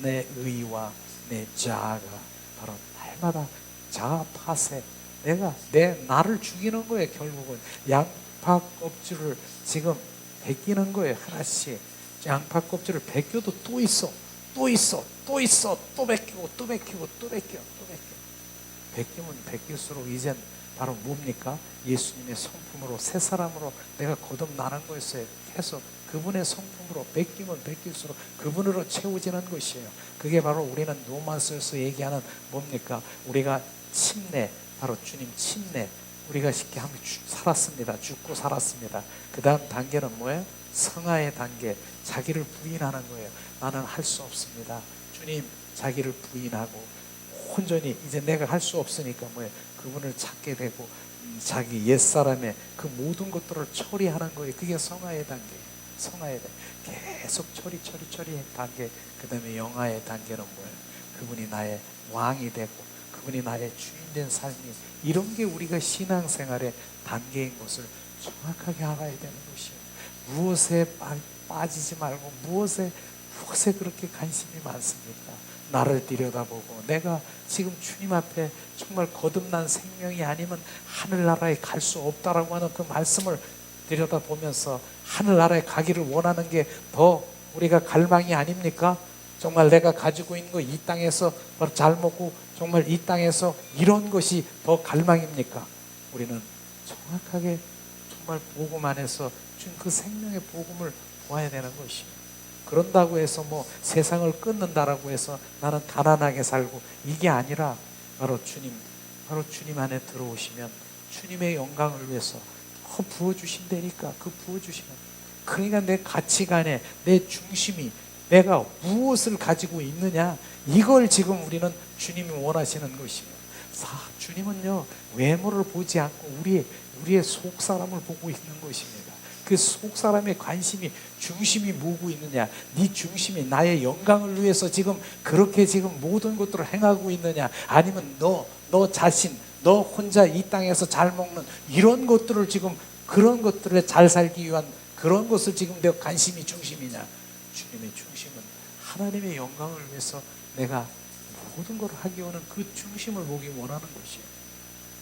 내 의와 내 자아가 바로 날마다 자아 파쇄. 나를 죽이는 거예요. 결국은 양파 껍질을 지금 벗기는 거예요. 하나씩 양파 껍질을 벗겨도 또 있어, 또 벗기고 또 벗겨. 벗기면 벗길수록 이젠 바로 뭡니까? 예수님의 성품으로 새 사람으로 내가 거듭나는 거였어요. 계속 그분의 성품으로 벗기면 벗길수록 그분으로 채워지는 것이에요. 그게 바로 우리는 로마서에서 얘기하는 뭡니까? 우리가 침례, 바로 주님 침례, 우리가 쉽게 하면 살았습니다. 죽고 살았습니다. 그 다음 단계는 뭐예요? 성화의 단계. 자기를 부인하는 거예요. 나는 할 수 없습니다. 주님, 자기를 부인하고 온전히 이제 내가 할 수 없으니까 뭐예요? 그분을 찾게 되고 자기 옛사람의 그 모든 것들을 처리하는 거예요. 그게 성화의 단계예요. 성화의 단계. 계속 처리의 단계. 그 다음에 영화의 단계는 뭐예요? 그분이 나의 왕이 되고 그분이 나의 주인된 삶이, 이런 게 우리가 신앙생활의 단계인 것을 정확하게 알아야 되는 것이에요. 무엇에 빠지지 말고 무엇에 그렇게 관심이 많습니까? 나를 들여다보고 내가 지금 주님 앞에 정말 거듭난 생명이 아니면 하늘나라에 갈 수 없다라고 하는 그 말씀을 들여다보면서 하늘나라에 가기를 원하는 게 더 우리가 갈망이 아닙니까? 정말 내가 가지고 있는 거 이 땅에서 바로 잘 먹고 정말 이 땅에서 이런 것이 더 갈망입니까? 우리는 정확하게 정말 복음 안에서 주님 그 생명의 복음을 보아야 되는 것이에요. 그런다고 해서 뭐 세상을 끊는다라고 해서 나는 가난하게 살고, 이게 아니라 바로 주님 안에 들어오시면 주님의 영광을 위해서 더 부어주신다니까. 그 부어주시면, 그러니까 내 가치관에 내 중심이 내가 무엇을 가지고 있느냐, 이걸 지금 우리는 주님이 원하시는 것이에요. 주님은요, 외모를 보지 않고 우리의 속 사람을 보고 있는 것입니다. 그 속 사람의 관심이, 중심이 뭐고 있느냐, 네 중심이 나의 영광을 위해서 지금 그렇게 지금 모든 것들을 행하고 있느냐, 아니면 너 자신, 너 혼자 이 땅에서 잘 먹는 이런 것들을 지금, 그런 것들에 잘 살기 위한 그런 것을 지금 내 관심이 중심이냐. 주님의 중심은 하나님의 영광을 위해서 내가 모든 걸 하기 원하는 그 중심을 보기 원하는 것이에요.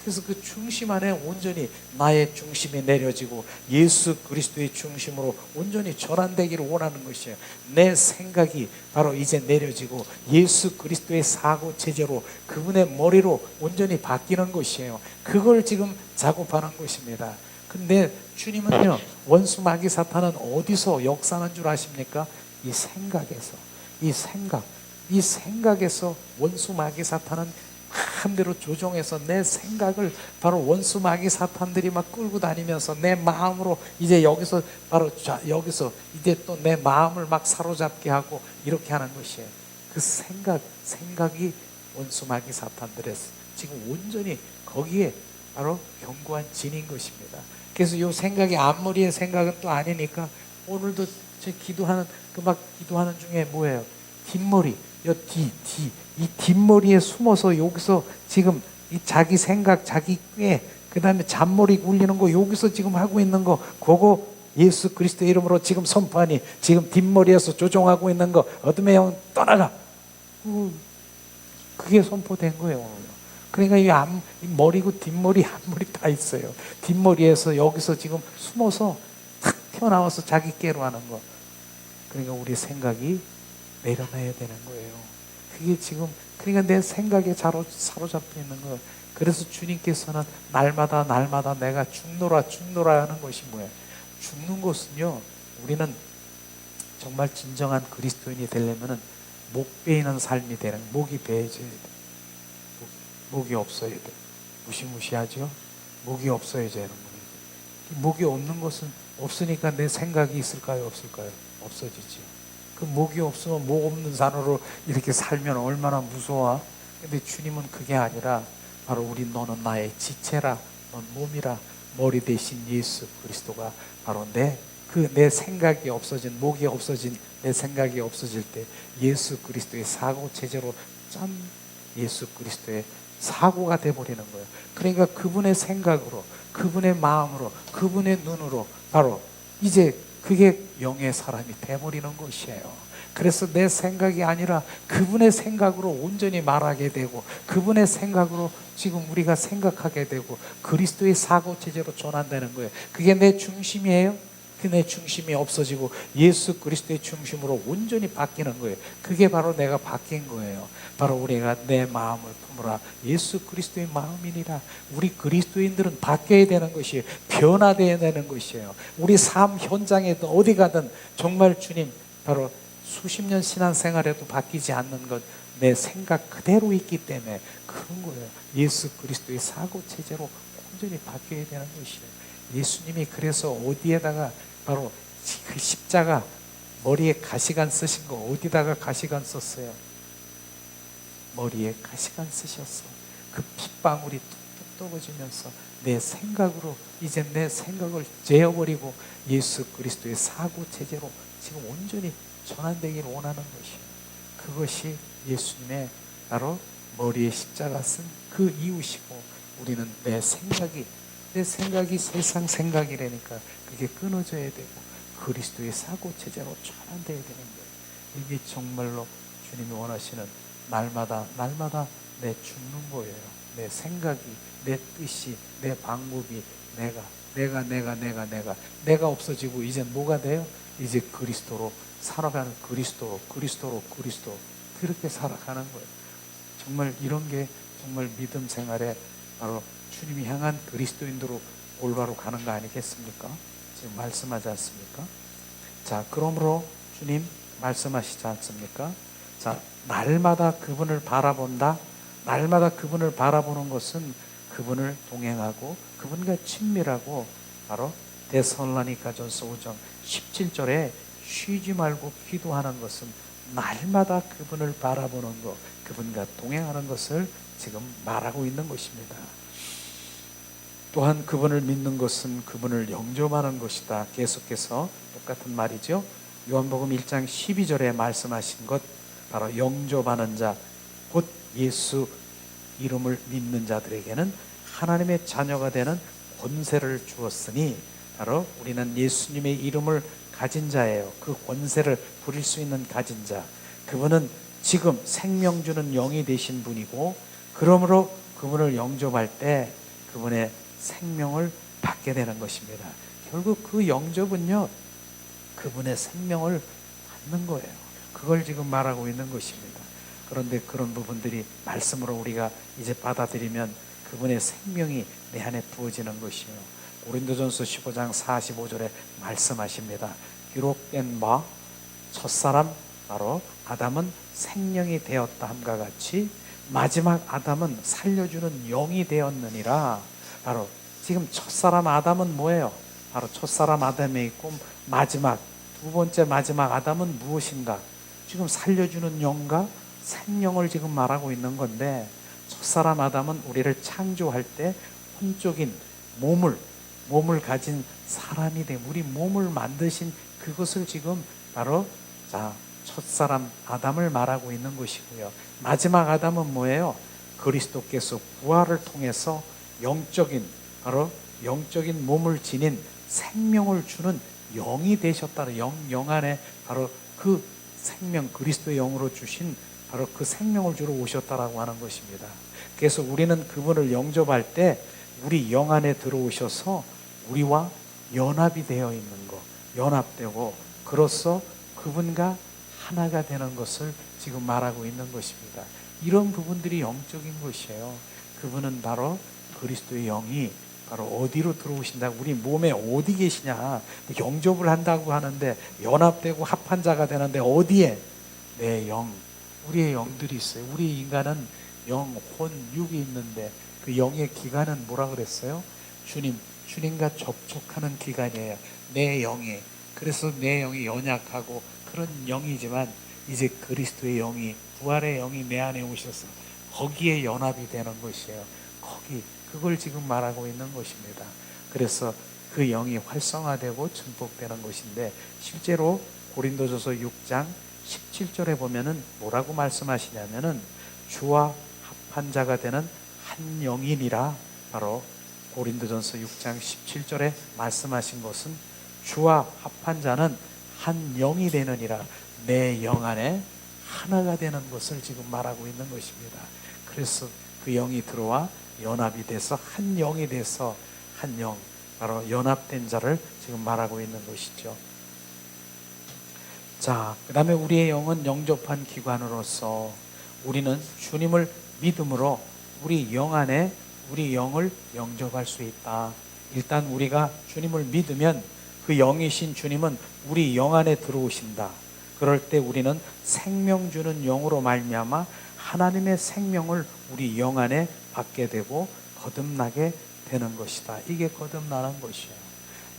그래서 그 중심 안에 온전히 나의 중심이 내려지고 예수 그리스도의 중심으로 온전히 전환되기를 원하는 것이에요. 내 생각이 바로 이제 내려지고 예수 그리스도의 사고 체제로 그분의 머리로 온전히 바뀌는 것이에요. 그걸 지금 작업하는 것입니다. 근데 주님은요, 원수 마귀 사탄은 어디서 역사하는 줄 아십니까? 이 생각에서 원수 마귀 사탄은 마음대로 조종해서 내 생각을 바로 원수 마귀 사탄들이 막 끌고 다니면서 내 마음으로 이제 여기서 이제 또 내 마음을 막 사로잡게 하고 이렇게 하는 것이에요. 그 생각이 원수 마귀 사탄들의 지금 온전히 거기에 바로 견고한 진인 것입니다. 그래서 이 생각이 앞머리의 생각은 또 아니니까, 오늘도 제 기도하는 중에 뭐예요? 뒷머리, 이 뒷머리에 숨어서 여기서 지금 이 자기 생각, 자기 꾀, 그 다음에 잔머리 굴리는 거 여기서 지금 하고 있는 거, 그거 예수 그리스도의 이름으로 지금 선포하니 지금 뒷머리에서 조종하고 있는 거 어둠의 영 떠나가. 그게 선포된 거예요. 그러니까 이 머리고 뒷머리, 앞머리 다 있어요. 뒷머리에서 여기서 지금 숨어서 탁 튀어나와서 자기 꾀로 하는 거. 그러니까 우리 생각이 내려놔야 되는 거예요. 그게 지금, 그러니까 내 생각에 사로잡혀 있는 거예요. 그래서 주님께서는 날마다 내가 죽노라 하는 것이 뭐예요? 죽는 것은요, 우리는 정말 진정한 그리스도인이 되려면은 목 베이는 삶이 되는, 목이 베어져야 돼. 목이 없어야 돼. 무시무시하죠? 목이 없어야 되는 거예요. 목이 없는 것은, 없으니까 내 생각이 있을까요? 없을까요? 없어지죠. 그 목이 없으면 목 없는 산으로 이렇게 살면 얼마나 무서워. 근데 주님은 그게 아니라 바로 너는 나의 지체라, 넌 몸이라, 머리 대신 예수 그리스도가 바로 내 생각이 없어진, 목이 없어진 내 생각이 없어질 때 예수 그리스도의 사고 체제로 예수 그리스도의 사고가 돼버리는 거예요. 그러니까 그분의 생각으로, 그분의 마음으로, 그분의 눈으로 바로 이제 그게 영의 사람이 돼버리는 것이에요. 그래서 내 생각이 아니라 그분의 생각으로 온전히 말하게 되고, 그분의 생각으로 지금 우리가 생각하게 되고, 그리스도의 사고체제로 전환되는 거예요. 그게 내 중심이에요. 그 내 중심이 없어지고 예수 그리스도의 중심으로 온전히 바뀌는 거예요. 그게 바로 내가 바뀐 거예요. 바로 우리가 내 마음을 품으라 예수 그리스도의 마음이니라. 우리 그리스도인들은 바뀌어야 되는 것이에요. 변화되어야 되는 것이에요. 우리 삶 현장에든 어디 가든 정말 주님, 바로 수십 년 신앙생활에도 바뀌지 않는 것, 내 생각 그대로 있기 때문에 그런 거예요. 예수 그리스도의 사고체제로 온전히 바뀌어야 되는 것이에요. 예수님이 그래서 어디에다가 바로 그 십자가 머리에 가시관 쓰신 거 어디다가 가시관 썼어요? 머리에 가시관 쓰셨어. 그 핏방울이 뚝뚝 떨어지면서 내 생각으로 이제 내 생각을 재어버리고 예수 그리스도의 사고체제로 지금 온전히 전환되기를 원하는 것이에요. 그것이 예수님의 바로 머리에 십자가 쓴 그 이유시고, 우리는 내 생각이 세상 생각이라니까 그게 끊어져야 되고 그리스도의 사고체제로 전환되어야 되는 거예요. 이게 정말로 주님이 원하시는 날마다 내 죽는 거예요. 내 생각이, 내 뜻이, 내 방법이 내가 없어지고 이제 뭐가 돼요? 이제 그리스도로 살아가는, 그리스도 그렇게 살아가는 거예요. 정말 이런 게 정말 믿음 생활에 바로 주님이 향한 그리스도인으로 올바로 가는 거 아니겠습니까? 지금 말씀하지 않습니까? 자, 그러므로 주님 말씀하시지 않습니까? 자, 날마다 그분을 바라본다. 날마다 그분을 바라보는 것은 그분을 동행하고 그분과 친밀하고, 바로 데살로니가전서 5장 17절에 쉬지 말고 기도하는 것은 날마다 그분을 바라보는 것, 그분과 동행하는 것을 지금 말하고 있는 것입니다. 또한 그분을 믿는 것은 그분을 영접하는 것이다. 계속해서 똑같은 말이죠. 요한복음 1장 12절에 말씀하신 것, 바로 영접하는 자, 곧 예수 이름을 믿는 자들에게는 하나님의 자녀가 되는 권세를 주었으니, 바로 우리는 예수님의 이름을 가진 자예요. 그 권세를 부릴 수 있는 가진 자, 그분은 지금 생명 주는 영이 되신 분이고, 그러므로 그분을 영접할 때 그분의 생명을 받게 되는 것입니다. 결국 그 영접은요, 그분의 생명을 받는 거예요. 그걸 지금 말하고 있는 것입니다. 그런데 그런 부분들이 말씀으로 우리가 이제 받아들이면 그분의 생명이 내 안에 부어지는 것이에요. 고린도전서 15장 45절에 말씀하십니다. 기록된 바 첫사람 바로 아담은 생명이 되었다 함과 같이 마지막 아담은 살려주는 영이 되었느니라. 바로 지금 첫사람 아담은 뭐예요? 바로 첫사람 아담에 있고 마지막 두 번째 마지막 아담은 무엇인가? 지금 살려주는 영과 생명을 지금 말하고 있는 건데, 첫사람 아담은 우리를 창조할 때 혼적인 몸을 가진 사람이 돼 우리 몸을 만드신 그것을 지금 바로 첫사람 아담을 말하고 있는 것이고요. 마지막 아담은 뭐예요? 그리스도께서 부활을 통해서 바로 영적인 몸을 지닌 생명을 주는 영이 되셨다. 영 안에 바로 그 생명, 그리스도의 영으로 주신 바로 그 생명을 주러 오셨다라고 하는 것입니다. 그래서 우리는 그분을 영접할 때 우리 영 안에 들어오셔서 우리와 연합이 되어 있는 것, 연합되고 그로써 그분과 하나가 되는 것을 지금 말하고 있는 것입니다. 이런 부분들이 영적인 것이에요. 그분은 바로 그리스도의 영이 바로 어디로 들어오신다고, 우리 몸에 어디 계시냐, 영접을 한다고 하는데 연합되고 합한 자가 되는데 어디에? 내 영, 우리의 영들이 있어요. 우리 인간은 영, 혼, 육이 있는데 그 영의 기관은 뭐라 그랬어요? 주님과 접촉하는 기관이에요. 내 영이. 그래서 내 영이 연약하고 그런 영이지만 이제 그리스도의 영이, 부활의 영이 내 안에 오셔서 거기에 연합이 되는 것이에요. 그걸 지금 말하고 있는 것입니다. 그래서 그 영이 활성화되고 증폭되는 것인데, 실제로 고린도전서 6장 17절에 보면은 뭐라고 말씀하시냐면은 주와 합한 자가 되는 한 영이니라. 바로 고린도전서 6장 17절에 말씀하신 것은 주와 합한 자는 한 영이 되느니라. 내 영 안에 하나가 되는 것을 지금 말하고 있는 것입니다. 그래서 그 영이 들어와 연합이 돼서 한 영이 돼서 한 영, 바로 연합된 자를 지금 말하고 있는 것이죠. 자, 그 다음에 우리의 영은 영접한 기관으로서 우리는 주님을 믿음으로 우리 영 안에 우리 영을 영접할 수 있다. 일단 우리가 주님을 믿으면 그 영이신 주님은 우리 영 안에 들어오신다. 그럴 때 우리는 생명 주는 영으로 말미암아 하나님의 생명을 우리 영 안에 받게 되고 거듭나게 되는 것이다. 이게 거듭나는 것이에요.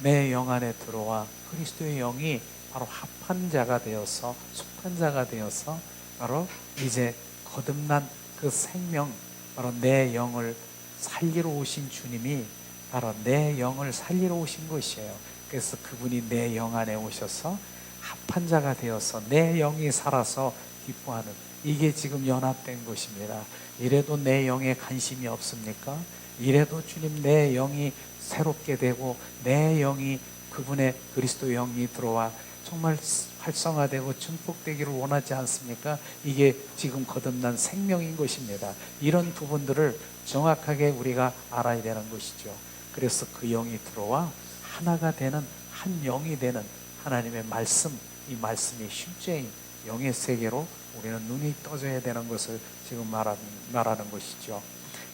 내 영 안에 들어와 그리스도의 영이 바로 합한 자가 되어서 속한 자가 되어서 바로 이제 거듭난 그 생명, 바로 내 영을 살리러 오신 주님이 바로 내 영을 살리러 오신 것이에요. 그래서 그분이 내 영 안에 오셔서 합한 자가 되어서 내 영이 살아서 기뻐하는, 이게 지금 연합된 것입니다. 이래도 내 영에 관심이 없습니까? 이래도 주님 내 영이 새롭게 되고 내 영이 그분의 그리스도 영이 들어와 정말 활성화되고 증폭되기를 원하지 않습니까? 이게 지금 거듭난 생명인 것입니다. 이런 부분들을 정확하게 우리가 알아야 되는 것이죠. 그래서 그 영이 들어와 하나가 되는 한 영이 되는 하나님의 말씀, 이 말씀이 실제인 영의 세계로 우리는 눈이 떠져야 되는 것을 지금 말하는 것이죠.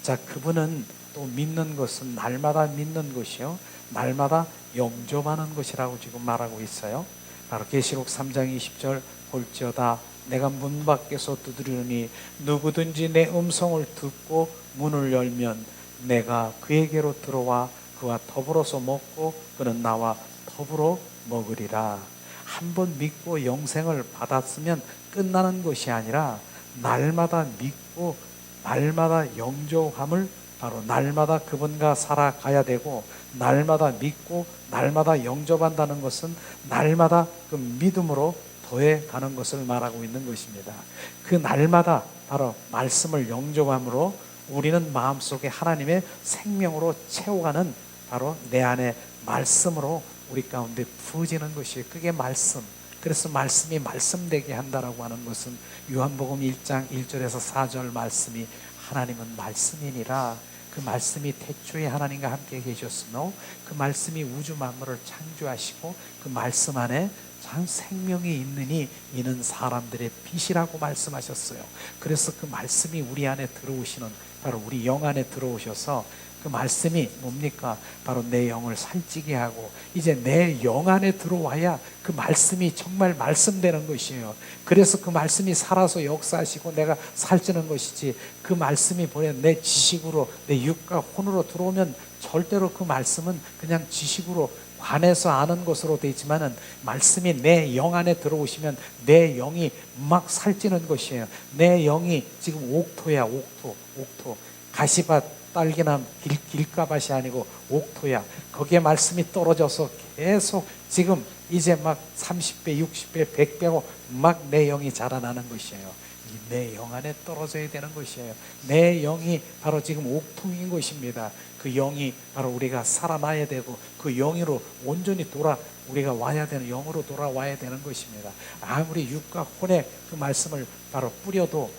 자, 그분은 또 믿는 것은 날마다 믿는 것이요, 날마다 영접하는 것이라고 지금 말하고 있어요. 바로 계시록 3장 20절 볼지어다 내가 문 밖에서 두드리니 누구든지 내 음성을 듣고 문을 열면 내가 그에게로 들어와 그와 더불어서 먹고 그는 나와 더불어 먹으리라. 한번 믿고 영생을 받았으면 끝나는 것이 아니라 날마다 믿고 날마다 영접함을, 바로 날마다 그분과 살아가야 되고 날마다 믿고 날마다 영접한다는 것은 날마다 그 믿음으로 더해가는 것을 말하고 있는 것입니다. 그 날마다 바로 말씀을 영접함으로 우리는 마음속에 하나님의 생명으로 채워가는, 바로 내 안에 말씀으로 우리 가운데 부어지는 것이 그게 말씀. 그래서 말씀이 말씀되게 한다라고 하는 것은 요한복음 1장 1절에서 4절 말씀이 하나님은 말씀이니라. 그 말씀이 태초에 하나님과 함께 계셨으며 그 말씀이 우주 만물을 창조하시고 그 말씀 안에 참 생명이 있느니 이는 사람들의 빛이라고 말씀하셨어요. 그래서 그 말씀이 우리 안에 들어오시는, 바로 우리 영 안에 들어오셔서 그 말씀이 뭡니까? 바로 내 영을 살찌게 하고 이제 내 영 안에 들어와야 그 말씀이 정말 말씀되는 것이에요. 그래서 그 말씀이 살아서 역사하시고 내가 살찌는 것이지, 그 말씀이 내 지식으로 내 육과 혼으로 들어오면 절대로 그 말씀은 그냥 지식으로 관해서 아는 것으로 되어 있지만은 말씀이 내 영 안에 들어오시면 내 영이 막 살찌는 것이에요. 내 영이 지금 옥토야, 옥토. 가시밭 딸기남 길가밭이 아니고 옥토야. 거기에 말씀이 떨어져서 계속 지금 이제 막 30배, 60배, 100배고 막 내 영이 자라나는 것이에요. 내 영 안에 떨어져야 되는 것이에요. 내 영이 바로 지금 옥토인 것입니다. 그 영이 바로 우리가 살아나야 되고 그 영으로 온전히 우리가 와야 되는, 영으로 돌아와야 되는 것입니다. 아무리 육과 혼의 그 말씀을 바로 뿌려도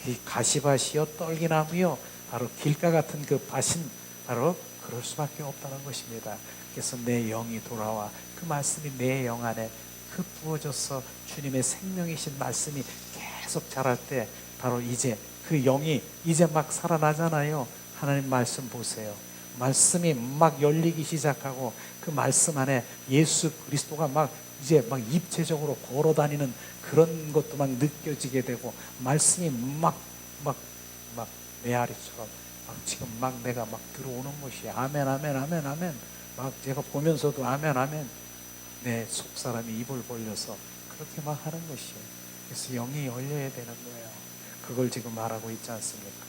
이 가시밭이요 떨기나무요 바로 길가 같은 그 밭은 바로 그럴 수밖에 없다는 것입니다. 그래서 내 영이 돌아와 그 말씀이 내 영 안에 그 부어져서 주님의 생명이신 말씀이 계속 자랄 때 바로 이제 그 영이 이제 막 살아나잖아요. 하나님 말씀 보세요. 말씀이 막 열리기 시작하고 그 말씀 안에 예수 그리스도가 막 이제 막 입체적으로 걸어다니는 그런 것도 막 느껴지게 되고 말씀이 막 메아리처럼 막 지금 막 내가 막 들어오는 것이 아멘 아멘 아멘 아멘 막 제가 보면서도 아멘 아멘 내 속사람이 입을 벌려서 그렇게 막 하는 것이에요. 그래서 영이 열려야 되는 거예요. 그걸 지금 말하고 있지 않습니까?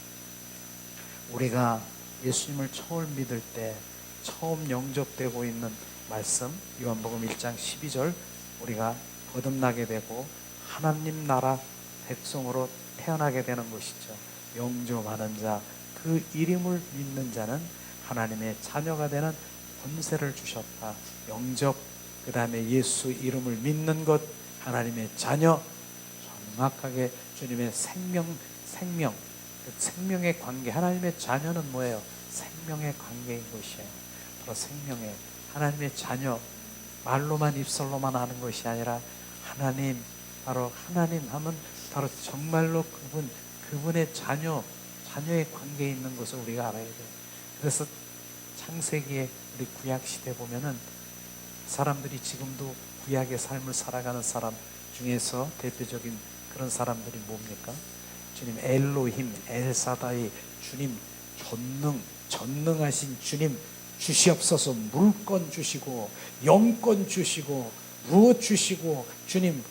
우리가 예수님을 처음 믿을 때 처음 영접되고 있는 말씀 요한복음 1장 12절 우리가 거듭나게 되고 하나님 나라 백성으로 태어나게 되는 것이죠. 영접하는 자 그 이름을 믿는 자는 하나님의 자녀가 되는 권세를 주셨다. 영접, 그 다음에 예수 이름을 믿는 것, 하나님의 자녀, 정확하게 주님의 생명, 그 생명의 관계. 하나님의 자녀는 뭐예요? 생명의 관계인 것이에요. 바로 생명의 하나님의 자녀, 말로만 입술로만 하는 것이 아니라 하나님, 바로 하나님 하면 바로 정말로 그분의 자녀의 관계에 있는 것을 우리가 알아야 돼요. 그래서 창세기에 우리 구약 시대 보면은 사람들이 지금도 구약의 삶을 살아가는 사람 중에서 대표적인 그런 사람들이 뭡니까? 주님 엘로힘, 엘사다이, 주님 전능하신 주님 주시옵소서. 물권 주시고 영권 주시고 무엇 주시고 주님,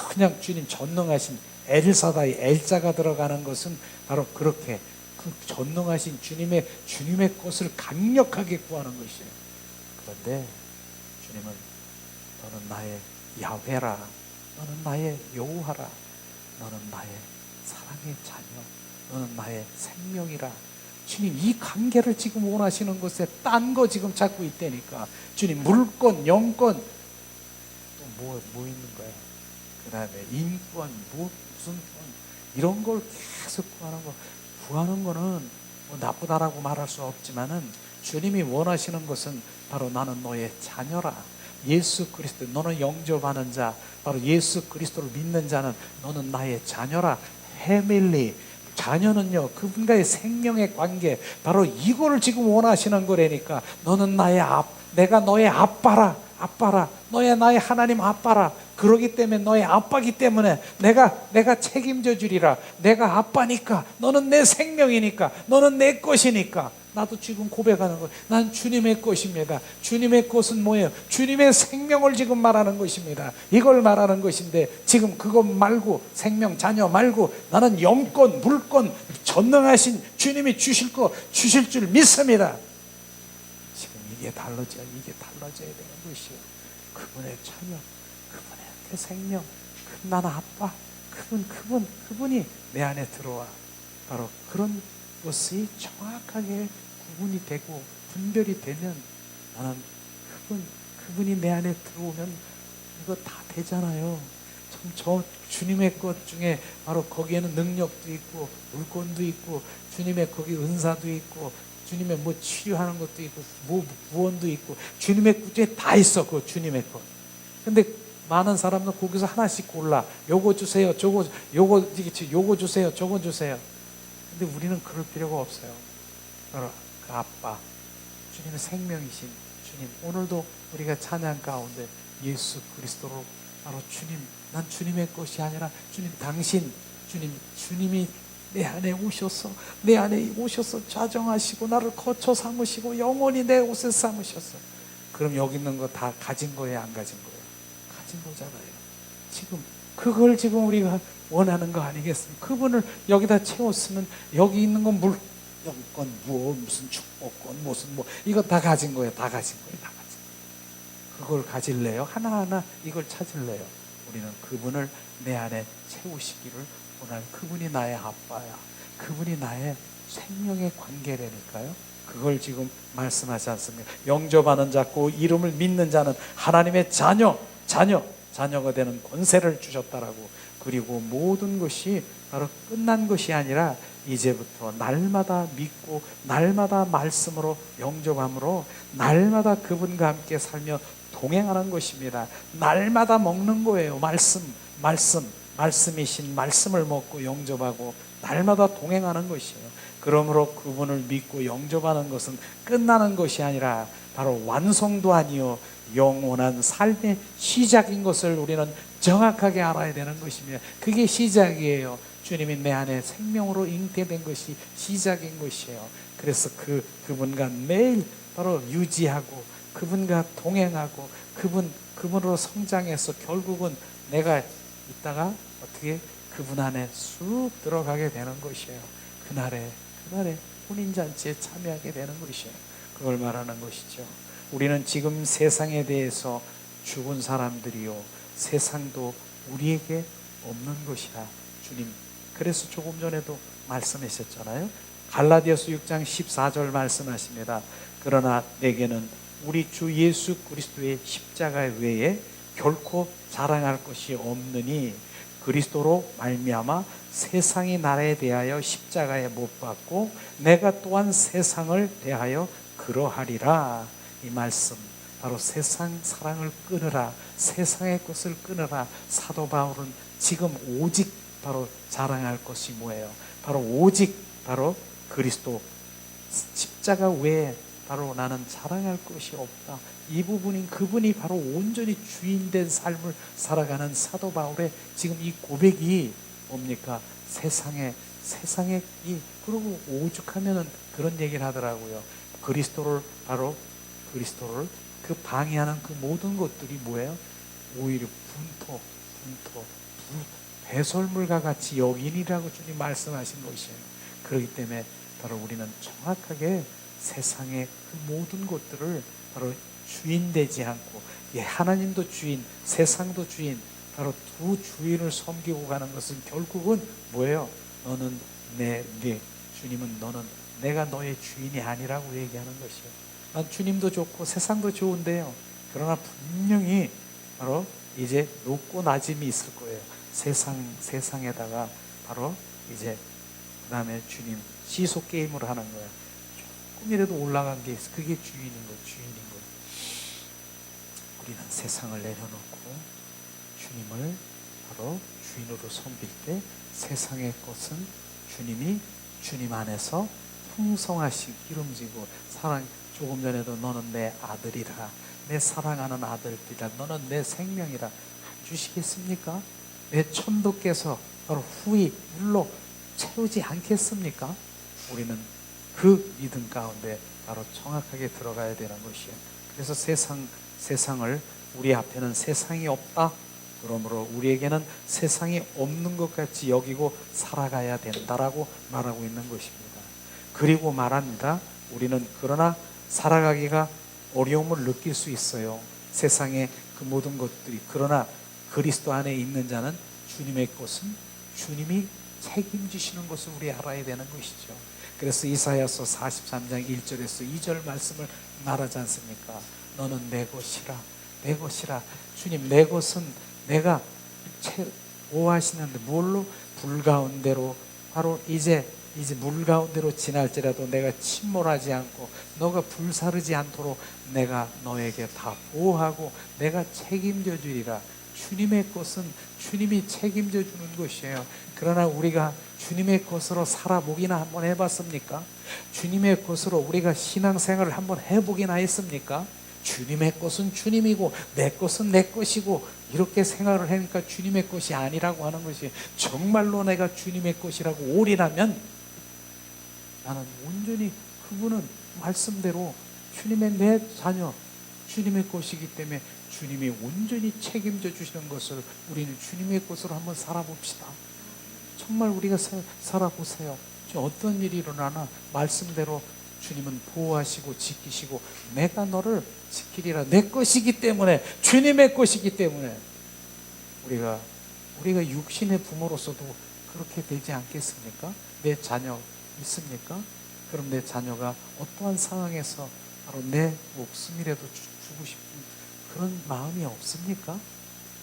그냥 주님 전능하신 엘사다이, 엘자가 들어가는 것은 바로 그렇게 그 전능하신 주님의 것을 강력하게 구하는 것이에요. 그런데 주님은 너는 나의 야훼라, 너는 나의 여호와라, 너는 나의 사랑의 자녀, 너는 나의 생명이라. 주님 이 관계를 지금 원하시는 것에 딴 거 지금 찾고 있다니까. 주님 물권, 영권, 또 뭐 있는 거야? 그 다음에 인권, 무슨 권, 이런 걸 계속 구하는 거는 뭐 나쁘다라고 말할 수 없지만은 주님이 원하시는 것은 바로 나는 너의 자녀라. 예수 그리스도, 너는 영접하는 자, 바로 예수 그리스도를 믿는 자는 너는 나의 자녀라. 패밀리, 자녀는요 그분과의 생명의 관계, 바로 이거를 지금 원하시는 거라니까. 너는 나의 내가 너의 아빠라. 너의 나의 하나님 아빠라. 그러기 때문에 너의 아빠기 때문에 내가 책임져 주리라. 내가 아빠니까, 너는 내 생명이니까, 너는 내 것이니까. 나도 지금 고백하는 거예요. 난 주님의 것입니다. 주님의 것은 뭐예요? 주님의 생명을 지금 말하는 것입니다. 이걸 말하는 것인데 지금 그것 말고, 생명 자녀 말고 나는 영권, 물권, 전능하신 주님이 주실 줄 믿습니다. 지금 이게 달라져야 되는 것이에요. 그분의 자녀, 그분의 그 생명, 나는 아빠, 그분이 내 안에 들어와. 바로 그런 것이 정확하게 구분이 되고 분별이 되면 나는 그분이 내 안에 들어오면 이거 다 되잖아요. 참 저 주님의 것 중에 바로 거기에는 능력도 있고 물권도 있고 주님의 거기 은사도 있고 주님의 뭐 치료하는 것도 있고 뭐 구원도 있고 주님의 것 중에 다 있어. 그 주님의 것. 근데 많은 사람은 거기서 하나씩 골라. 요거 주세요. 요거 주세요. 저거 주세요. 근데 우리는 그럴 필요가 없어요. 바로 그 아빠, 주님의 생명이신 주님, 오늘도 우리가 찬양 가운데 예수 그리스도로 바로 주님, 난 주님의 것이 아니라 주님, 당신, 주님이 내 안에 오셔서 좌정하시고 나를 거처 삼으시고 영원히 내 옷에 삼으셨어. 그럼 여기 있는 거 다 가진 거예요, 안 가진 거예요? 가진 거잖아요. 그걸 지금 우리가 원하는 거 아니겠습니까? 그분을 여기다 채웠으면 여기 있는 건 영권, 무슨 축복권, 무슨 이거 다 가진 거예요. 다 가진 거예요. 그걸 가질래요? 하나하나 이걸 찾을래요? 우리는 그분을 내 안에 채우시기를 원하는, 그분이 나의 아빠야. 그분이 나의 생명의 관계라니까요. 그걸 지금 말씀하지 않습니까? 영접하는 자고 이름을 믿는 자는 하나님의 자녀가 되는 권세를 주셨다라고. 그리고 모든 것이 바로 끝난 것이 아니라 이제부터 날마다 믿고 날마다 말씀으로 영접함으로 날마다 그분과 함께 살며 동행하는 것입니다. 날마다 먹는 거예요. 말씀이신 말씀을 먹고 영접하고 날마다 동행하는 것이에요. 그러므로 그분을 믿고 영접하는 것은 끝나는 것이 아니라 바로 완성도 아니요 영원한 삶의 시작인 것을 우리는 정확하게 알아야 되는 것입니다. 그게 시작이에요. 주님이 내 안에 생명으로 잉태된 것이 시작인 것이에요. 그래서 그분과 매일 바로 유지하고 그분과 동행하고 그분으로 성장해서 결국은 내가 있다가 어떻게 그분 안에 쑥 들어가게 되는 것이에요. 그날에 혼인잔치에 참여하게 되는 것이에요. 그걸 말하는 것이죠. 우리는 지금 세상에 대해서 죽은 사람들이요, 세상도 우리에게 없는 것이라. 주님 그래서 조금 전에도 말씀하셨잖아요. 갈라디아서 6장 14절 말씀하십니다. 그러나 내게는 우리 주 예수 그리스도의 십자가 외에 결코 자랑할 것이 없느니 그리스도로 말미암아 세상이 나에 대하여 십자가에 못 박고 내가 또한 세상을 대하여 그러하리라. 이 말씀 바로 세상 사랑을 끊으라, 세상의 것을 끊으라. 사도 바울은 지금 오직 바로 자랑할 것이 뭐예요? 바로 오직 바로 그리스도 십자가 외에 바로 나는 자랑할 것이 없다. 이 부분인 그분이 바로 온전히 주인된 삶을 살아가는 사도 바울의 지금 이 고백이 뭡니까? 세상에 그리고 오죽하면은 그런 얘기를 하더라고요. 바로 그리스도를 그 방해하는 그 모든 것들이 뭐예요? 오히려 배설물과 같이 여기니라고 주님 말씀하신 것이에요. 그렇기 때문에 바로 우리는 정확하게 세상의 그 모든 것들을 바로 주인 되지 않고, 하나님도 주인, 세상도 주인, 바로 두 주인을 섬기고 가는 것은 결국은 뭐예요? 너는 주님은 너는 내가 너의 주인이 아니라고 얘기하는 것이에요. 난 주님도 좋고 세상도 좋은데요. 그러나 분명히 바로 이제 높고 낮음이 있을 거예요. 세상에다가 바로 이제 그 다음에 주님 시소 게임을 하는 거예요. 조금이라도 올라간 게 있어. 그게 주인인 거예요. 우리는 세상을 내려놓고 주님을 바로 주인으로 섬길 때 세상의 것은 주님이 주님 안에서 풍성하시고 기름지고 사랑, 조금 전에도 너는 내 아들이라, 내 사랑하는 아들이라, 너는 내 생명이라 주시겠습니까? 내 천도께서 바로 후히 물로 채우지 않겠습니까? 우리는 그 믿음 가운데 바로 정확하게 들어가야 되는 것이에요. 그래서 세상을 우리 앞에는 세상이 없다. 그러므로 우리에게는 세상이 없는 것 같이 여기고 살아가야 된다라고 말하고 있는 것입니다. 그리고 말합니다. 우리는 그러나 살아가기가 어려움을 느낄 수 있어요. 세상의 그 모든 것들이. 그러나 그리스도 안에 있는 자는 주님의 것은 주님이 책임지시는 것을 우리 알아야 되는 것이죠. 그래서 이사야서 43장 1절에서 2절 말씀을 말하지 않습니까? 너는 내 것이라, 내 것이라. 주님, 내 것은 내가 보호하시는데 뭘로? 불 가운데로, 바로 이제 물 가운데로 지날지라도 내가 침몰하지 않고 너가 불사르지 않도록 내가 너에게 다 보호하고 내가 책임져 주리라. 주님의 것은 주님이 책임져 주는 것이에요. 그러나 우리가 주님의 것으로 살아보기나 한번 해봤습니까? 주님의 것으로 우리가 신앙생활을 한번 해보기나 했습니까? 주님의 것은 주님이고 내 것은 내 것이고 이렇게 생각을 하니까 주님의 것이 아니라고 하는 것이, 정말로 내가 주님의 것이라고 올인하면 나는 온전히 그분은 말씀대로 주님의 내 자녀, 주님의 것이기 때문에 주님이 온전히 책임져 주시는 것을 우리는 주님의 것으로 한번 살아봅시다. 정말 우리가 살아보세요. 어떤 일이 일어나나 말씀대로 주님은 보호하시고 지키시고 내가 너를 지키리라. 내 것이기 때문에, 주님의 것이기 때문에 우리가 육신의 부모로서도 그렇게 되지 않겠습니까? 내 자녀 있습니까? 그럼 내 자녀가 어떠한 상황에서 바로 내 목숨이라도 주고 싶은 그런 마음이 없습니까?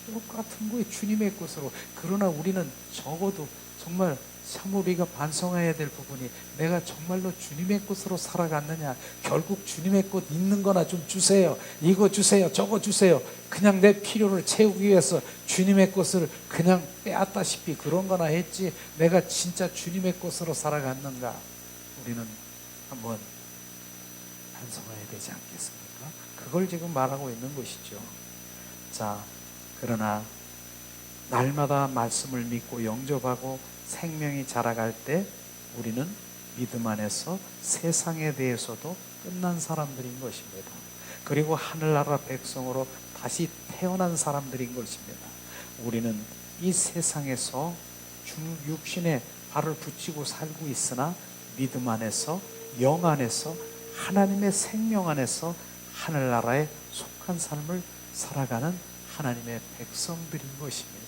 똑같은 거예요. 주님의 것으로. 그러나 우리는 적어도 정말 참 우리가 반성해야 될 부분이, 내가 정말로 주님의 것으로 살아갔느냐. 결국 주님의 것 있는 거나 좀 주세요. 이거 주세요. 저거 주세요. 그냥 내 필요를 채우기 위해서 주님의 것을 그냥 빼앗다시피 그런 거나 했지, 내가 진짜 주님의 것으로 살아갔는가. 우리는 한번 반성해야 되지 않겠습니까? 그걸 지금 말하고 있는 것이죠. 자, 그러나 날마다 말씀을 믿고 영접하고 생명이 자라갈 때 우리는 믿음 안에서 세상에 대해서도 끝난 사람들인 것입니다. 그리고 하늘나라 백성으로 다시 태어난 사람들인 것입니다. 우리는 이 세상에서 육신에 발을 붙이고 살고 있으나 믿음 안에서, 영 안에서, 하나님의 생명 안에서 하늘나라에 속한 삶을 살아가는 하나님의 백성들인 것입니다.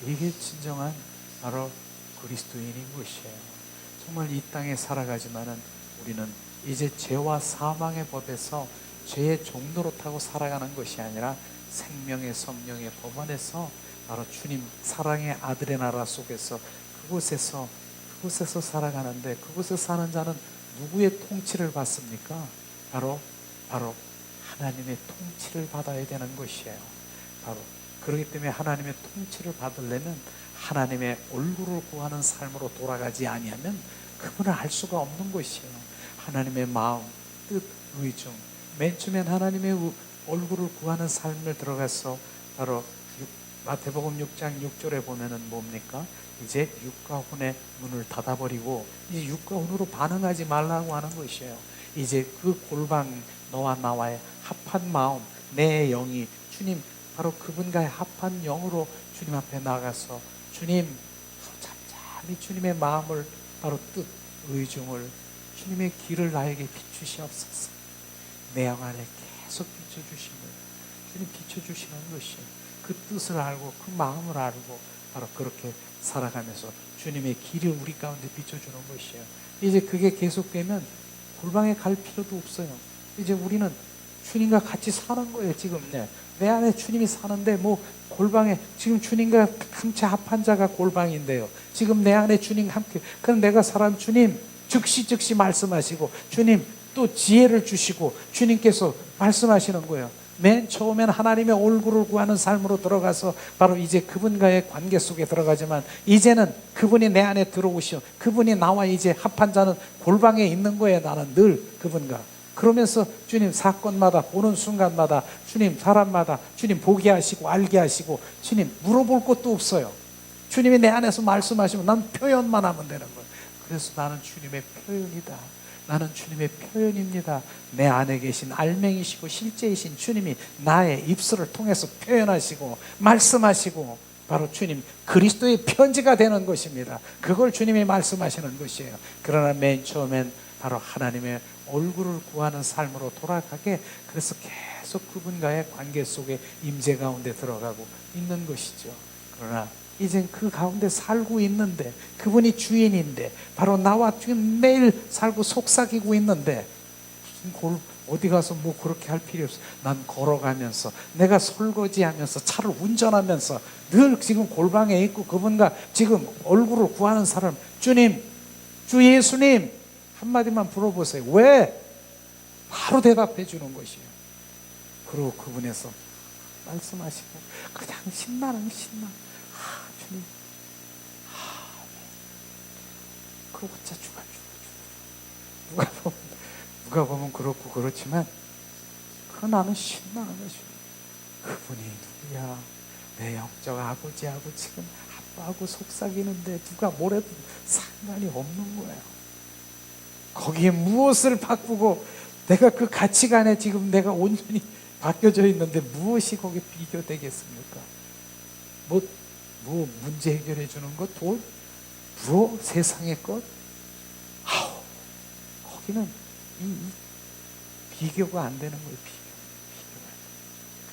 이게 진정한 바로 그리스도인인 것이에요. 정말 이 땅에 살아가지만은 우리는 이제 죄와 사망의 법에서 죄의 종로로 타고 살아가는 것이 아니라 생명의 성령의 법 안에서 바로 주님 사랑의 아들의 나라 속에서 그곳에서 살아가는데, 그곳에 사는 자는 누구의 통치를 받습니까? 바로 하나님의 통치를 받아야 되는 것이에요. 바로 그렇기 때문에 하나님의 통치를 받으려면 하나님의 얼굴을 구하는 삶으로 돌아가지 아니하면 그분을 알 수가 없는 것이에요. 하나님의 마음, 뜻, 의중, 맨 처음엔 하나님의 얼굴을 구하는 삶을 들어가서 바로 마태복음 6장 6절에 보면은 뭡니까? 이제 육과 혼의 문을 닫아버리고 이제 육과 혼으로 반응하지 말라고 하는 것이에요. 이제 그 골방, 너와 나와의 합한 마음, 내 영이 주님, 바로 그분과의 합한 영으로 주님 앞에 나가서 주님, 잠잠히 주님의 마음을, 바로 뜻, 의중을, 주님의 길을 나에게 비추시옵소서. 내 영 안에 계속 비춰주시는, 주님 비춰주시는 것이 그 뜻을 알고 그 마음을 알고 바로 그렇게 살아가면서 주님의 길을 우리 가운데 비춰주는 것이에요. 이제 그게 계속되면 골방에 갈 필요도 없어요. 이제 우리는 주님과 같이 사는 거예요. 지금 내 안에 주님이 사는데 뭐 골방에, 지금 주님과 함께 합한 자가 골방인데요. 지금 내 안에 주님 함께, 그럼 내가 사람 주님 즉시 말씀하시고 주님 또 지혜를 주시고 주님께서 말씀하시는 거예요. 맨 처음엔 하나님의 얼굴을 구하는 삶으로 들어가서 바로 이제 그분과의 관계 속에 들어가지만 이제는 그분이 내 안에 들어오시오. 그분이 나와 이제 합한 자는 골방에 있는 거예요. 나는 늘 그분과. 그러면서 주님 사건마다, 보는 순간마다 주님 사람마다 주님 보게 하시고 알게 하시고 주님 물어볼 것도 없어요. 주님이 내 안에서 말씀하시면 난 표현만 하면 되는 거예요. 그래서 나는 주님의 표현이다. 나는 주님의 표현입니다. 내 안에 계신 알맹이시고 실제이신 주님이 나의 입술을 통해서 표현하시고 말씀하시고 바로 주님 그리스도의 편지가 되는 것입니다. 그걸 주님이 말씀하시는 것이에요. 그러나 맨 처음엔 바로 하나님의 얼굴을 구하는 삶으로 돌아가게, 그래서 계속 그분과의 관계 속에 임재 가운데 들어가고 있는 것이죠. 그러나 이젠 그 가운데 살고 있는데, 그분이 주인인데, 바로 나와 지금 매일 살고 속삭이고 있는데 무슨 어디 가서 뭐 그렇게 할 필요 없어. 난 걸어가면서, 내가 설거지하면서, 차를 운전하면서 늘 지금 골방에 있고 그분과 지금 얼굴을 구하는 사람, 주님, 주 예수님 한마디만 물어보세요. 왜? 바로 대답해 주는 것이에요. 그리고 그분에서 말씀하시고 그냥 신나는 신나. 주님, 그러고 진짜 누가 보면 그렇고 그렇지만 그 나는 신나는 것이, 그분이 누구야? 내 영적 아버지하고 지금 아빠하고 속삭이는데 누가 뭐래도 상관이 없는 거예요. 거기에 무엇을 바꾸고 내가 그 가치관에 지금 내가 온전히 바뀌어져 있는데 무엇이 거기에 비교되겠습니까? 뭐 문제 해결해 주는 것, 돈, 부어, 세상의 것, 거기는 이 비교가 안 되는 거예요. 비교가.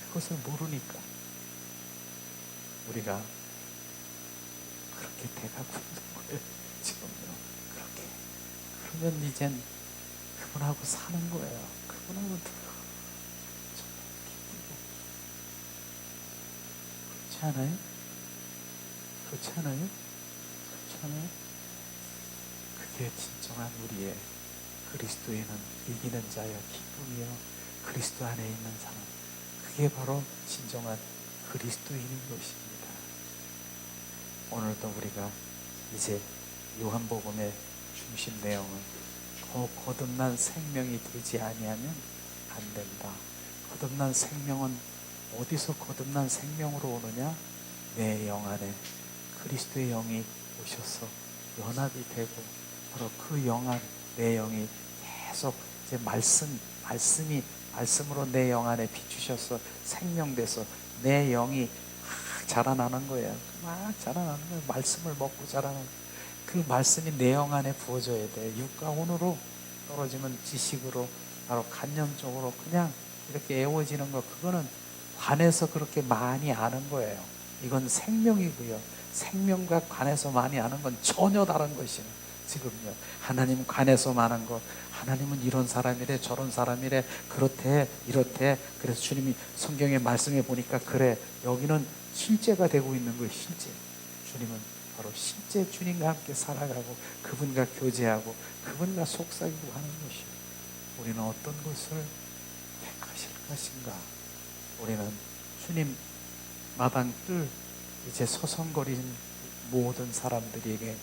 그것을 모르니까 우리가 그렇게 돼가고 있는 거예요. 지금요. 그렇게. 그러면 이젠 그분하고 사는 거예요. 그분하고 정말 기쁘고. 그렇지 않아요? 그렇지 않아요? 그렇지 않아요? 그게 진정한 우리의 그리스도에는 이기는 자여 기쁨이요 그리스도 안에 있는 사람, 그게 바로 진정한 그리스도인인 것입니다. 오늘도 우리가 이제 요한복음의 중심 내용은 거듭난 생명이 되지 아니하면 안 된다. 거듭난 생명은 어디서 거듭난 생명으로 오느냐? 내 영 안에 그리스도의 영이 오셔서 연합이 되고, 바로 그 영 안, 내 영이 계속 이제 말씀으로 내 영 안에 비추셔서 생명돼서 내 영이 막 자라나는 거예요. 막 자라나는 거예요. 말씀을 먹고 자라는, 그 말씀이 내 영 안에 부어져야 돼. 육과 혼으로 떨어지면 지식으로, 바로 관념적으로 그냥 이렇게 애워지는 거, 그거는 관해서 그렇게 많이 아는 거예요. 이건 생명이고요. 생명과 관해서 많이 아는 건 전혀 다른 것이에요. 지금요. 하나님 관해서 말한 것, 하나님은 이런 사람이래, 저런 사람이래, 그렇대, 이렇대. 그래서 주님이 성경에 말씀해 보니까 그래, 여기는 실제가 되고 있는 거예요. 실제. 주님은 바로 실제 주님과 함께 살아가고 그분과 교제하고 그분과 속삭이고 하는 것이요. 우리는 어떤 것을 택하실 것인가? 우리는 주님 마당 뜰 이제 서성거리는 모든 사람들에게,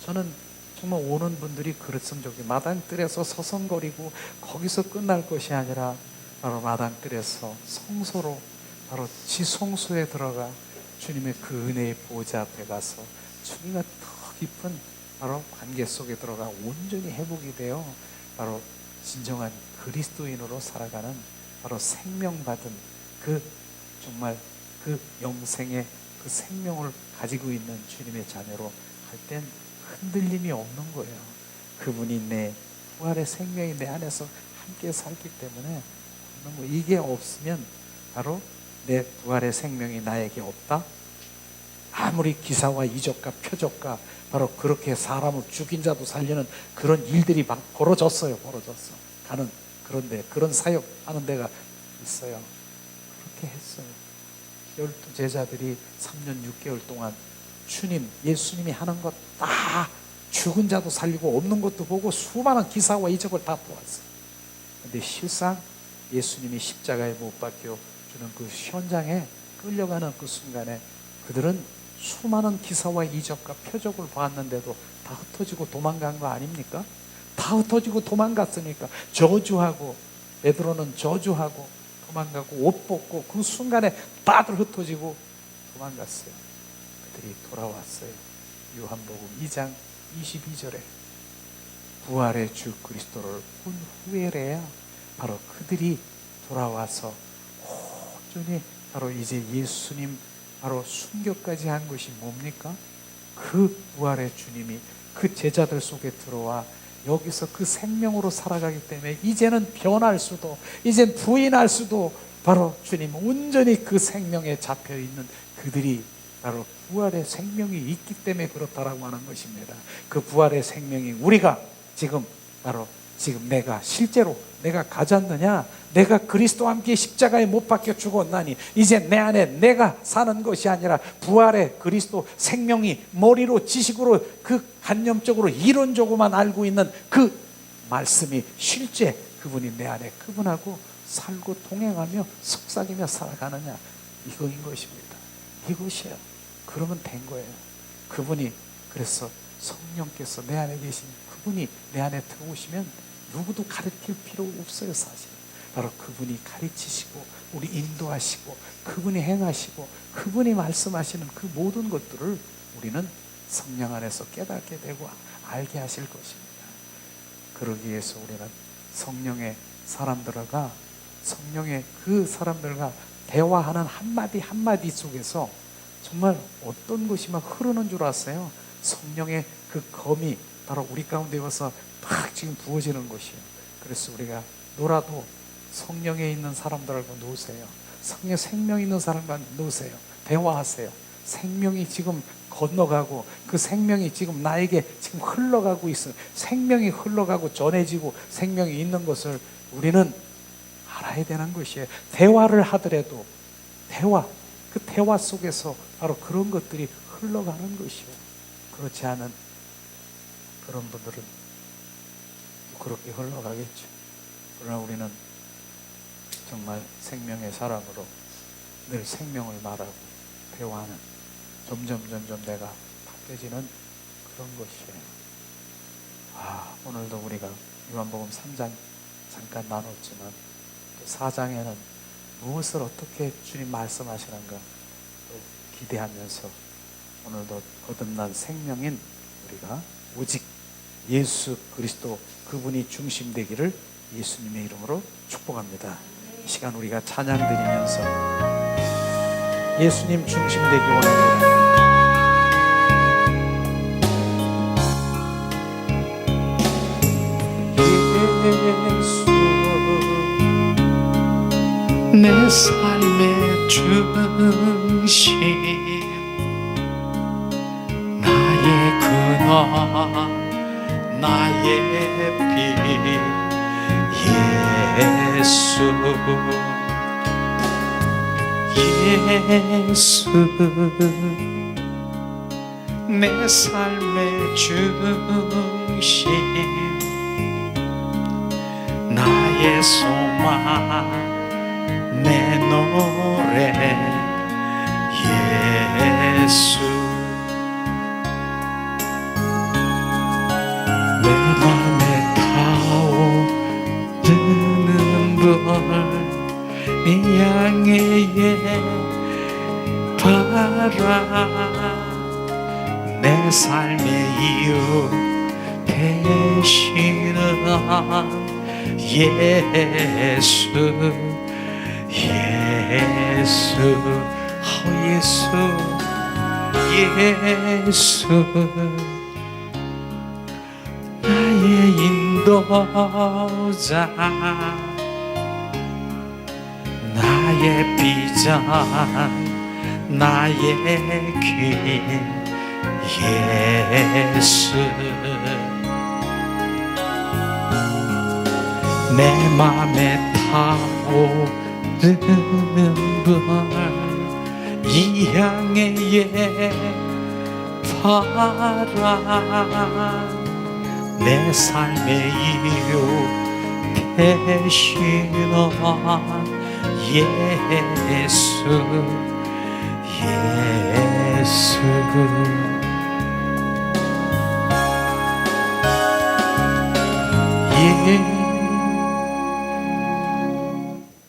저는 정말 오는 분들이 그랬으면 좋겠어요. 마당 뜰에서 서성거리고 거기서 끝날 것이 아니라 바로 마당 뜰에서 성소로, 바로 지성소에 들어가 주님의 그 은혜의 보좌 앞에 가서 주님과 더 깊은 바로 관계 속에 들어가 온전히 회복이 되어 바로 진정한 그리스도인으로 살아가는, 바로 생명받은 그 정말 그 영생의 그 생명을 가지고 있는 주님의 자녀로 할 땐 흔들림이 없는 거예요. 그분이 내 부활의 생명이 내 안에서 함께 살기 때문에 없는 거예요. 이게 없으면 바로 내 부활의 생명이 나에게 없다? 아무리 기사와 이적과 표적과 바로 그렇게 사람을 죽인 자도 살리는 그런 일들이 막 벌어졌어요. 가는, 그런데 그런 사역하는 데가 있어요. 그렇게 했어요. 12제자들이 3년 6개월 동안 주님, 예수님이 하는 것 다 죽은 자도 살리고 없는 것도 보고 수많은 기사와 이적을 다 보았어요. 근데 실상 예수님이 십자가에 못 박혀 주는 그 현장에 끌려가는 그 순간에 그들은 수많은 기사와 이적과 표적을 보았는데도 다 흩어지고 도망간 거 아닙니까? 다 흩어지고 도망갔으니까 저주하고, 베드로는 저주하고 도망가고 옷 벗고 그 순간에 다들 흩어지고 도망갔어요. 그들이 돌아왔어요. 요한복음 2장 22절에 부활의 주 그리스도를 본 후에래야 바로 그들이 돌아와서 온전히 바로 이제 예수님 바로 순교까지 한 것이 뭡니까? 그 부활의 주님이 그 제자들 속에 들어와 여기서 그 생명으로 살아가기 때문에 이제는 변할 수도, 이젠 부인할 수도, 바로 주님 온전히 그 생명에 잡혀있는 그들이 바로 부활의 생명이 있기 때문에 그렇다라고 하는 것입니다. 그 부활의 생명이 우리가 지금 바로 지금 내가 실제로 내가 가졌느냐? 내가 그리스도와 함께 십자가에 못 박혀 죽었나니 이제 내 안에 내가 사는 것이 아니라 부활의 그리스도 생명이 머리로 지식으로 그 관념적으로 이론적으로만 알고 있는 그 말씀이 실제 그분이 내 안에 그분하고 살고 동행하며 속삭이며 살아가느냐, 이거인 것입니다. 이것이에요. 그러면 된 거예요. 그분이, 그래서 성령께서 내 안에 계신 그분이 내 안에 들어오시면 누구도 가르칠 필요 없어요. 사실 바로 그분이 가르치시고 우리 인도하시고 그분이 행하시고 그분이 말씀하시는 그 모든 것들을 우리는 성령 안에서 깨닫게 되고 알게 하실 것입니다. 그러기 위해서 우리는 성령의 사람들과 성령의 그 사람들과 대화하는 한마디 한마디 속에서 정말 어떤 것이 막 흐르는 줄 아세요? 성령의 그 검이 바로 우리 가운데 와서 막 지금 부어지는 것이에요. 그래서 우리가 놀아도 성령에 있는 사람들하고 노세요. 성령 생명 있는 사람과 노세요. 대화하세요. 생명이 지금 건너가고 그 생명이 지금 나에게 지금 흘러가고 있어요. 생명이 흘러가고 전해지고 생명이 있는 것을 우리는 알아야 되는 것이에요. 대화를 하더라도 그 대화 속에서 바로 그런 것들이 흘러가는 것이에요. 그렇지 않은 그런 분들은 그렇게 흘러가겠죠. 그러나 우리는 정말 생명의 사람으로 늘 생명을 말하고 대화하는, 점점 내가 바뀌어지는 그런 것이에요. 오늘도 우리가 요한복음 3장 잠깐 나눴지만 또 4장에는 무엇을 어떻게 주님 말씀하시는가 또 기대하면서 오늘도 거듭난 생명인 우리가 오직 예수 그리스도 그분이 중심되기를 예수님의 이름으로 축복합니다. 이 시간 우리가 찬양 드리면서 예수님 중심되기 원합니다. 내 삶의 중심, 나의 근원, 나의 피 예수 예수 내 삶의 중심 나의 소망 내 노래 예수 내 맘에 타오르는 불 네 양의 바라 내 삶의 이유 되시는 예수 예수 예수 예수 나의 인도자 나의 비전 나의 길 예수 내 맘에 타오르는 불 이 향의 바람 내 삶의 이유 되시는 예수 예수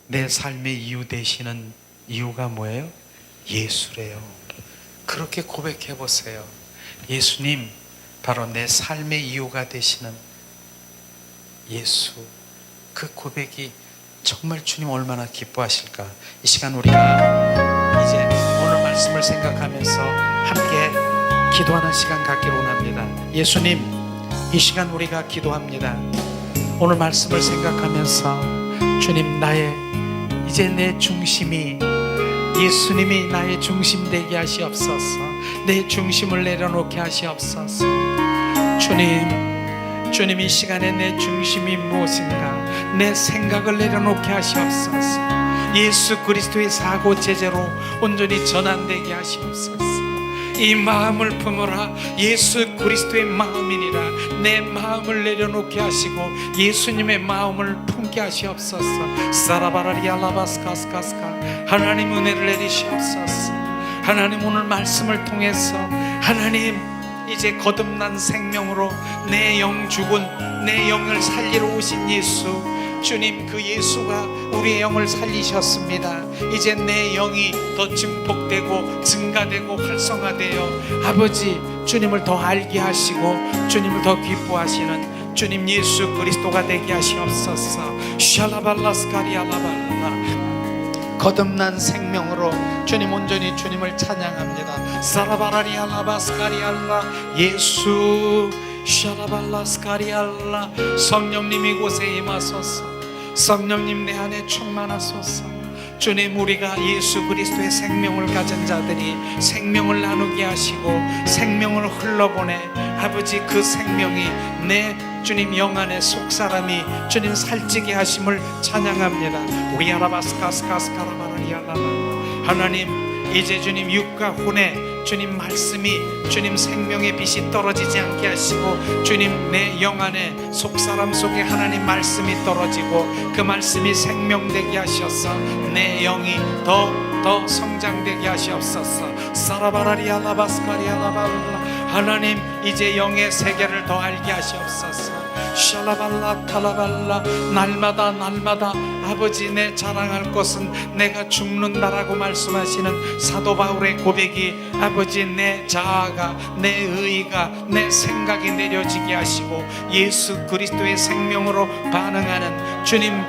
내 삶의 이유 되시는 이유가 뭐예요? 예수래요. 그렇게 고백해 보세요. 예수님, 바로 내 삶의 이유가 되시는 예수. 그 고백이 정말 주님 얼마나 기뻐하실까. 이 시간 우리가 이제 오늘 말씀을 생각하면서 함께 기도하는 시간 갖기를 원합니다. 예수님, 이 시간 우리가 기도합니다. 오늘 말씀을 생각하면서 주님, 나의 이제 내 중심이 예수님이 나의 중심 되게 하시옵소서. 내 중심을 내려놓게 하시옵소서. 주님 이 시간에 내 중심이 무엇인가, 내 생각을 내려놓게 하시옵소서. 예수 그리스도의 사고 제재로 온전히 전환되게 하시옵소서. 이 마음을 품으라. 예수 그리스도의 마음이니라. 내 마음을 내려놓게 하시고 예수님의 마음을 품게 하시옵소서. 사라바라리알라바스카스카스카. 하나님 은혜를 내리시옵소서. 하나님 오늘 말씀을 통해서 하나님 이제 거듭난 생명으로 내 영 죽은 내 영을 살리러 오신 예수, 주님, 그 예수가 우리의 영을 살리셨습니다. 이제 내 영이 더 증폭되고 증가되고 활성화되어 아버지 주님을 더 알게 하시고 주님을 더 기뻐하시는 주님 예수 그리스도가 되게 하시옵소서. 샬라발라스카리알라발라. 거듭난 생명으로 주님 온전히 주님을 찬양합니다. 사라바라리알라바스카리알라. 예수 샤라발라스카리알라. 성령님 이곳에 임하소서. 성령님 내 안에 충만하소서. 주님, 우리가 예수 그리스도의 생명을 가진 자들이 생명을 나누게 하시고 생명을 흘러보내 아버지 그 생명이 내 주님 영 안에 속사람이 주님 살찌게 하심을 찬양합니다. 우리 아라바스카스카스카라바라리알라. 하나님 이제 주님 육과 혼에 주님 말씀이 주님 생명의 빛이 떨어지지 않게 하시고 주님 내 영 안에 속사람 속에 하나님 말씀이 떨어지고 그 말씀이 생명되게 하셔서 내 영이 더 성장되게 하시옵소서. 사라바라리알라바스카리알라발라. 하나님 이제 영의 세계를 더 알게 하시옵소서. 샬라발라 칼라발라. 날마다 아버지 내 자랑할 것은 내가 죽는다라고 말씀하시는 사도 바울의 고백이 아버지 내 자아가 내 의가 내 생각이 내려지게 하시고 예수 그리스도의 생명으로 반응하는 주님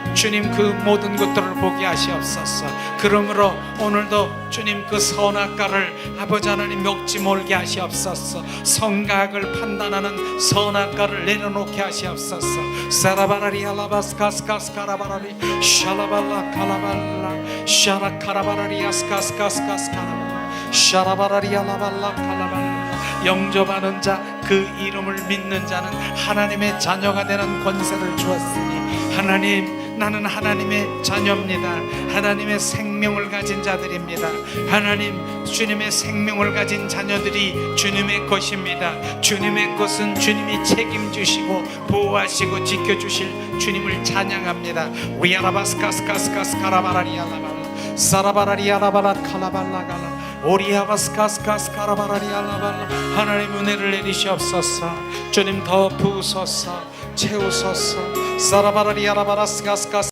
그 모든 것들을 보게 하시옵소서. 그러므로 오늘도 주님 그 선악과를 아버지 하나님 먹지 몰게 하시옵소서. 성각을 판단하는 선악과를 내려놓게 하시옵소서. 사라바라리알라바스카스카스카라바라리 샬라발라 칼라발라 샤라카라바라리아스카스카스카스카라바라 샤라바라리알라발라 칼라발라. 영접하는 자 그 이름을 믿는 자는 하나님의 자녀가 되는 권세를 주었으니 하나님, 나는 하나님의 자녀입니다. 하나님의 생명을 가진 자들입니다. 하나님, 주님의 생명을 가진 자녀들이 주님의 것입니다. 주님의 것은 주님이 책임지시고 보호하시고 지켜주실 주님을 찬양합니다. 위아라바스카스카스카스 카라바라리알라바라 사라바라리알라바라 칼라발라갈라 오리아바스카스카스 카라바라리알라발라. 하나님, 은혜를 내리시옵소서. 주님, 더 부으소서, 채우소서. 사라바라리알라바라스카스카스